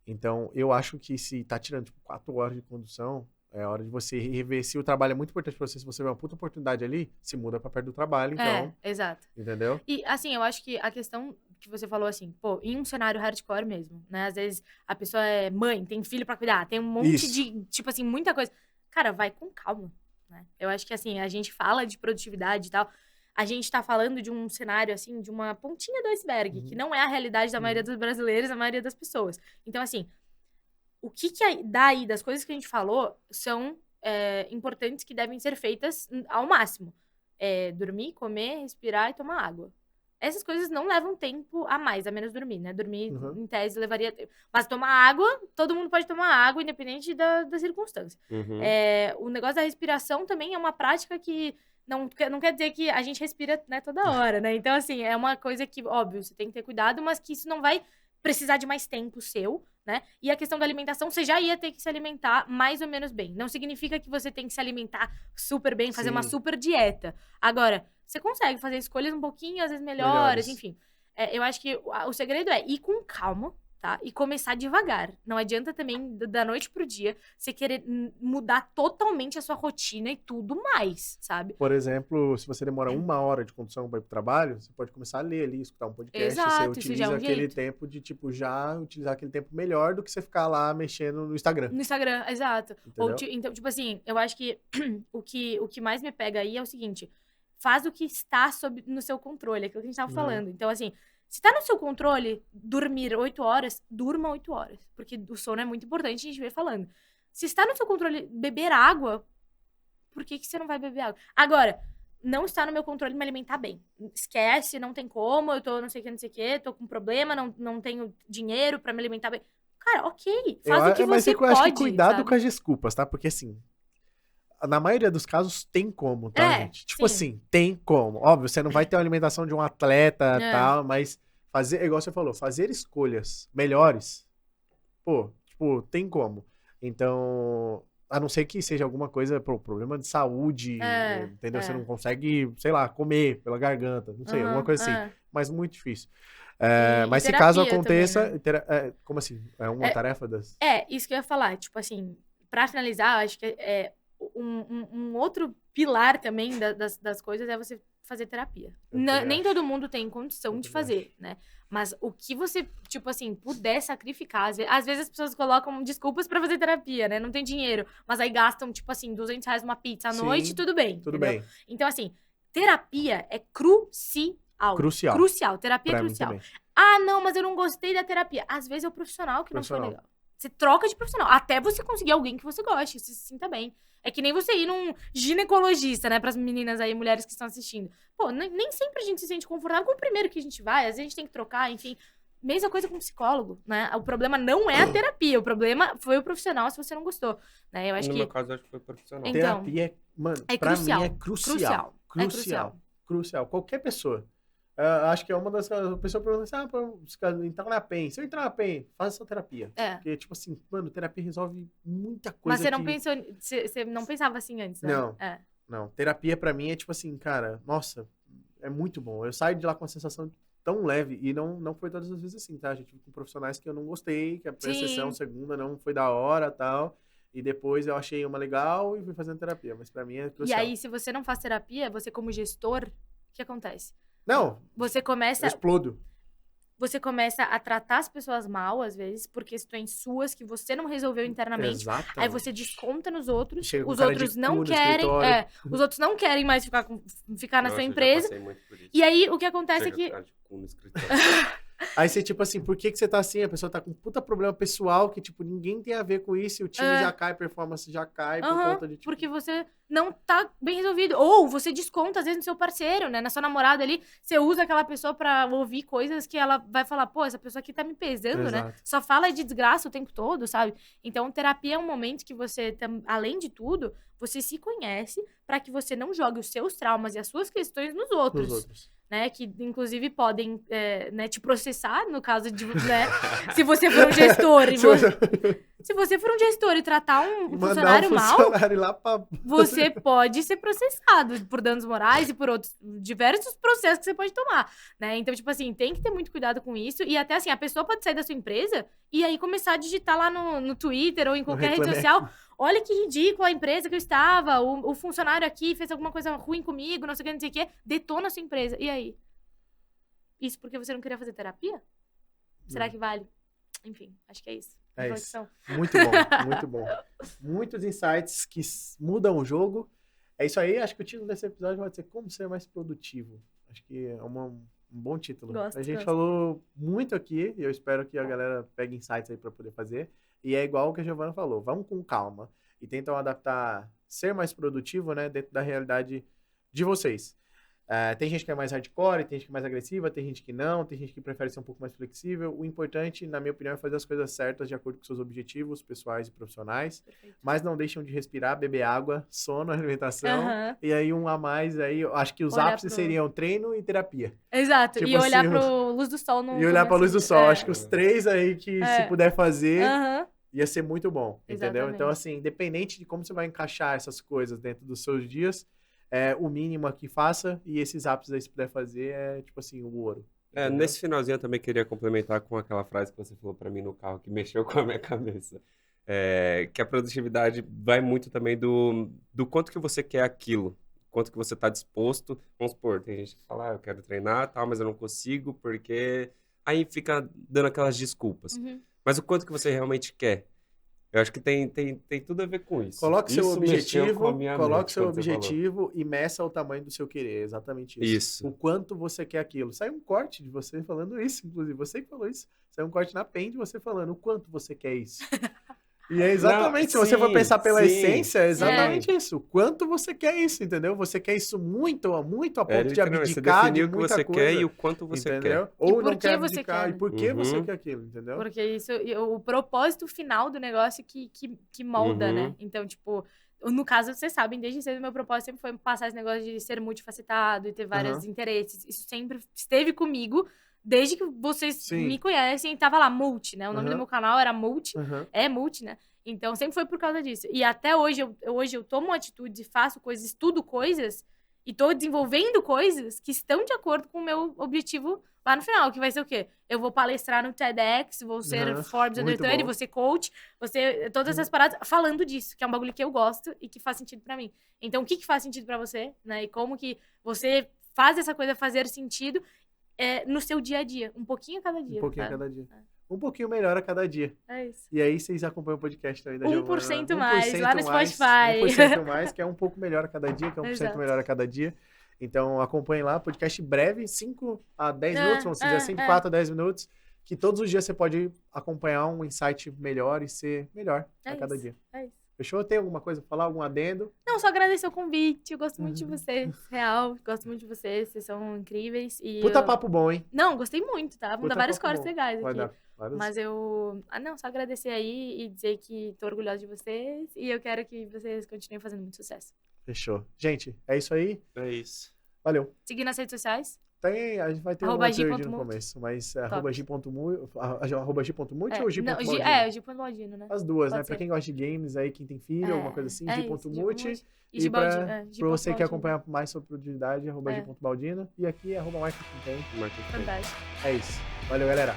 Então, eu acho que se tá tirando, tipo, 4 horas de condução, é hora de você rever se o trabalho é muito importante pra você. Se você vê uma puta oportunidade ali, se muda pra perto do trabalho, então... exato. Entendeu? E, assim, eu acho que a questão que você falou, assim, pô, em um cenário hardcore mesmo, né? Às vezes a pessoa é mãe, tem filho pra cuidar, tem um monte de, tipo assim, muita coisa. Cara, vai com calma, né? Eu acho que, assim, a gente fala de produtividade e tal... A gente tá falando de um cenário, assim, de uma pontinha do iceberg, que não é a realidade da maioria dos brasileiros, da maioria das pessoas. Então, assim, o que daí das coisas que a gente falou são importantes que devem ser feitas ao máximo. Dormir, comer, respirar e tomar água. Essas coisas não levam tempo a mais, a menos dormir, né? Dormir, em tese, levaria tempo. Mas tomar água, todo mundo pode tomar água, independente da circunstância. O negócio da respiração também é uma prática que não quer dizer que a gente respira, né, toda hora, né? Então, assim, é uma coisa que, óbvio, você tem que ter cuidado, mas que isso não vai precisar de mais tempo seu, né? E a questão da alimentação, você já ia ter que se alimentar mais ou menos bem. Não significa que você tem que se alimentar super bem, fazer uma super dieta. Agora, você consegue fazer escolhas um pouquinho, às vezes, melhores. Enfim. Eu acho que o segredo é ir com calma, tá? E começar devagar. Não adianta também, da noite pro dia, você querer mudar totalmente a sua rotina e tudo mais, sabe? Por exemplo, se você demora 1 hora de condução para ir pro trabalho, você pode começar a ler ali, escutar um podcast. Exato, você isso já utiliza é um aquele jeito. tempo de, tipo, já utilizar aquele tempo melhor do que você ficar lá mexendo no Instagram. No Instagram, exato. Entendeu? Então, tipo assim, eu acho que o que mais me pega aí é o seguinte: faz o que está no seu controle, aquilo que a gente tava falando. Então, assim, se tá no seu controle dormir 8 horas, durma 8 horas. Porque o sono é muito importante, a gente vem falando. Se está no seu controle beber água, por que você não vai beber água? Agora, não está no meu controle me alimentar bem. Esquece, não tem como, eu tô não sei o que, tô com problema, não tenho dinheiro pra me alimentar bem. Cara, ok, faz o que você pode, acho que cuidado sabe? com as desculpas, tá? Porque, assim, na maioria dos casos tem como, tá, gente? Tipo assim, tem como. Óbvio, você não vai ter uma alimentação de um atleta e tal, mas igual você falou, fazer escolhas melhores, pô, tipo, tem como. Então, a não ser que seja alguma coisa, problema de saúde, entendeu? Você não consegue, sei lá, comer pela garganta, não sei, alguma coisa assim. Mas muito difícil. Mas se caso aconteça, também, né? Como assim? É uma tarefa das... Isso que eu ia falar. Tipo assim, pra finalizar, acho que um outro pilar também das coisas é você fazer terapia. Nem todo mundo tem condição de fazer, né? Mas o que você, tipo assim, puder sacrificar. Às vezes as pessoas colocam desculpas pra fazer terapia, né? Não tem dinheiro. Mas aí gastam, tipo assim, R$200 numa pizza à noite, tudo bem. Tudo bem. Então, assim, terapia é crucial. Crucial. Terapia é crucial. Ah, não, mas eu não gostei da terapia. Às vezes é o profissional que não foi legal. Você troca de profissional. Até você conseguir alguém que você goste, que se sinta bem. É que nem você ir num ginecologista, né? Pras meninas aí, mulheres que estão assistindo. Pô, nem sempre a gente se sente confortável com o primeiro que a gente vai. Às vezes a gente tem que trocar, enfim. Mesma coisa com o psicólogo, né? O problema não é a terapia. O problema foi o profissional, se você não gostou. Né? Eu acho no meu caso, acho que foi o profissional. Então, terapia, mano, pra mim é crucial. Crucial. Qualquer pessoa. Acho que é uma das pessoas perguntando assim, entrar na PEN. Se eu entrar na PEN, faz essa terapia. Porque, tipo assim, mano, terapia resolve muita coisa. Mas você não pensou, você não pensava assim antes, né? Não. Terapia pra mim é tipo assim, cara, nossa, é muito bom. Eu saio de lá com a sensação tão leve. E não foi todas as vezes assim, tá? A gente tive com profissionais que eu não gostei, que a primeira sessão, segunda não foi da hora e tal. E depois eu achei uma legal e fui fazendo terapia. Mas pra mim é crucial. E aí, se você não faz terapia, você como gestor, o que acontece? Não, Você começa... eu explodo. Você começa a tratar as pessoas mal, às vezes, por questões suas que você não resolveu internamente. Exatamente. Aí você desconta nos outros. Chega com Os cara outros de não cu no querem. escritório. Os outros não querem mais ficar na Nossa, sua eu já empresa. passei muito por isso. E aí, o que acontece Chega é que. com cara de cu no escritório. Aí você, tipo assim, por que você tá assim? A pessoa tá com um puta problema pessoal que, tipo, ninguém tem a ver com isso e o time já cai, a performance já cai por conta de, tipo... Porque você não tá bem resolvido. Ou você desconta, às vezes, no seu parceiro, né? Na sua namorada ali, você usa aquela pessoa pra ouvir coisas que ela vai falar, pô, essa pessoa aqui tá me pesando, né? Exato. Só fala de desgraça o tempo todo, sabe? Então, terapia é um momento que você, além de tudo, você se conhece pra que você não jogue os seus traumas e as suas questões nos outros. Dos outros. Né, que inclusive podem né, te processar, no caso de, né, se você for um gestor se você for um gestor e tratar um funcionário mal, lá pra... você pode ser processado por danos morais e por outros diversos processos que você pode tomar, né? Então, tipo assim, tem que ter muito cuidado com isso e até assim, a pessoa pode sair da sua empresa e aí começar a digitar lá no Twitter ou em qualquer rede social, olha que ridícula a empresa que eu estava, o funcionário aqui fez alguma coisa ruim comigo, não sei o que, detona a sua empresa. E aí? Isso porque você não queria fazer terapia? Será que vale? Enfim, acho que é isso. É isso. Muito bom, muito bom. Muitos insights que mudam o jogo. É isso aí, acho que o título desse episódio vai ser Como Ser Mais Produtivo. Acho que é um bom título. A gente falou muito aqui e eu espero que a galera pegue insights aí para poder fazer. E é igual o que a Giovana falou, vamos com calma e tentam adaptar, ser mais produtivo, né, dentro da realidade de vocês. Tem gente que é mais hardcore, tem gente que é mais agressiva, tem gente que não, tem gente que prefere ser um pouco mais flexível. O importante, na minha opinião, é fazer as coisas certas de acordo com seus objetivos pessoais e profissionais. Perfeito. Mas não deixam de respirar, beber água, sono, alimentação. E aí um a mais, aí eu acho que os ápices seriam treino e terapia. Exato, tipo e olhar assim, pro luz do sol. E olhar pra luz do sol. Acho que os 3 aí que se puder fazer... Ia ser muito bom, entendeu? Exatamente. Então, assim, independente de como você vai encaixar essas coisas dentro dos seus dias, o mínimo aqui faça, e esses ápices aí, se puder fazer, é tipo assim, o ouro. Nesse finalzinho eu também queria complementar com aquela frase que você falou pra mim no carro, que mexeu com a minha cabeça. Que a produtividade vai muito também do quanto que você quer aquilo, quanto que você tá disposto. Vamos supor, tem gente que fala, eu quero treinar, tal, mas eu não consigo, porque... Aí fica dando aquelas desculpas. Mas o quanto que você realmente quer? Eu acho que tem tudo a ver com isso. Coloque seu objetivo e meça o tamanho do seu querer. Exatamente isso. O quanto você quer aquilo. Sai um corte de você falando isso, inclusive. Você que falou isso. Sai um corte na pen de você falando o quanto você quer isso. E é exatamente, se você for pensar pela essência, é exatamente isso. O quanto você quer isso, entendeu? Você quer isso muito a ponto de abdicar de muita coisa. Você quer e o quanto você quer. Ou não quer abdicar. E por que você quer aquilo, entendeu? Porque isso, o propósito final do negócio que molda, né? Então, tipo... No caso, vocês sabem, desde cedo, meu propósito sempre foi passar esse negócio de ser multifacetado e ter vários interesses. Isso sempre esteve comigo, desde que vocês me conhecem. Tava lá, Multi, né? O nome do meu canal era Multi. É Multi, né? Então, sempre foi por causa disso. E até hoje, eu tomo atitudes, faço coisas, estudo coisas e tô desenvolvendo coisas que estão de acordo com o meu objetivo lá no final, que vai ser o quê? Eu vou palestrar no TEDx, vou ser Forbes Under 30, vou ser coach, vou ser todas essas paradas falando disso, que é um bagulho que eu gosto e que faz sentido pra mim. Então, o que faz sentido pra você, né? E como que você faz essa coisa fazer sentido no seu dia a dia, um pouquinho a cada dia. Um pouquinho a cada dia. Um pouquinho melhor a cada dia. É isso. E aí vocês acompanham o podcast também da 1% mais, lá no Spotify. 1% mais, que é um pouco melhor a cada dia, que é 1% melhor a cada dia. Então, acompanhem lá, podcast breve, 5 a 10 minutos, vamos dizer assim, de 4 a 10 minutos, que todos os dias você pode acompanhar um insight melhor e ser melhor a cada dia. É isso. Fechou? Tem alguma coisa pra falar? Algum adendo? Não, só agradecer o convite. Eu gosto muito de vocês. Real, gosto muito de vocês. Vocês são incríveis. E puta papo bom, hein? Não, gostei muito, tá? Vamos dar vários cortes legais vai aqui. Dar vários... Mas eu... só agradecer aí e dizer que tô orgulhosa de vocês. E eu quero que vocês continuem fazendo muito sucesso. Fechou. Gente, é isso aí? É isso. Valeu. Seguir nas redes sociais? A gente vai ter Arroba um third no gi.multi. começo, mas Top. arroba gi.multi ou Não, gi.baldino? gi.baldino, né? As duas, Pode né? Pra ser. quem gosta de games aí, quem tem filho, alguma coisa assim, isso, gi.multi. E de Baldino. Pra você que quer acompanhar mais sobre produtividade, arroba gi.baldino. E aqui, arroba marketing. Fantástico. É isso. Valeu, galera.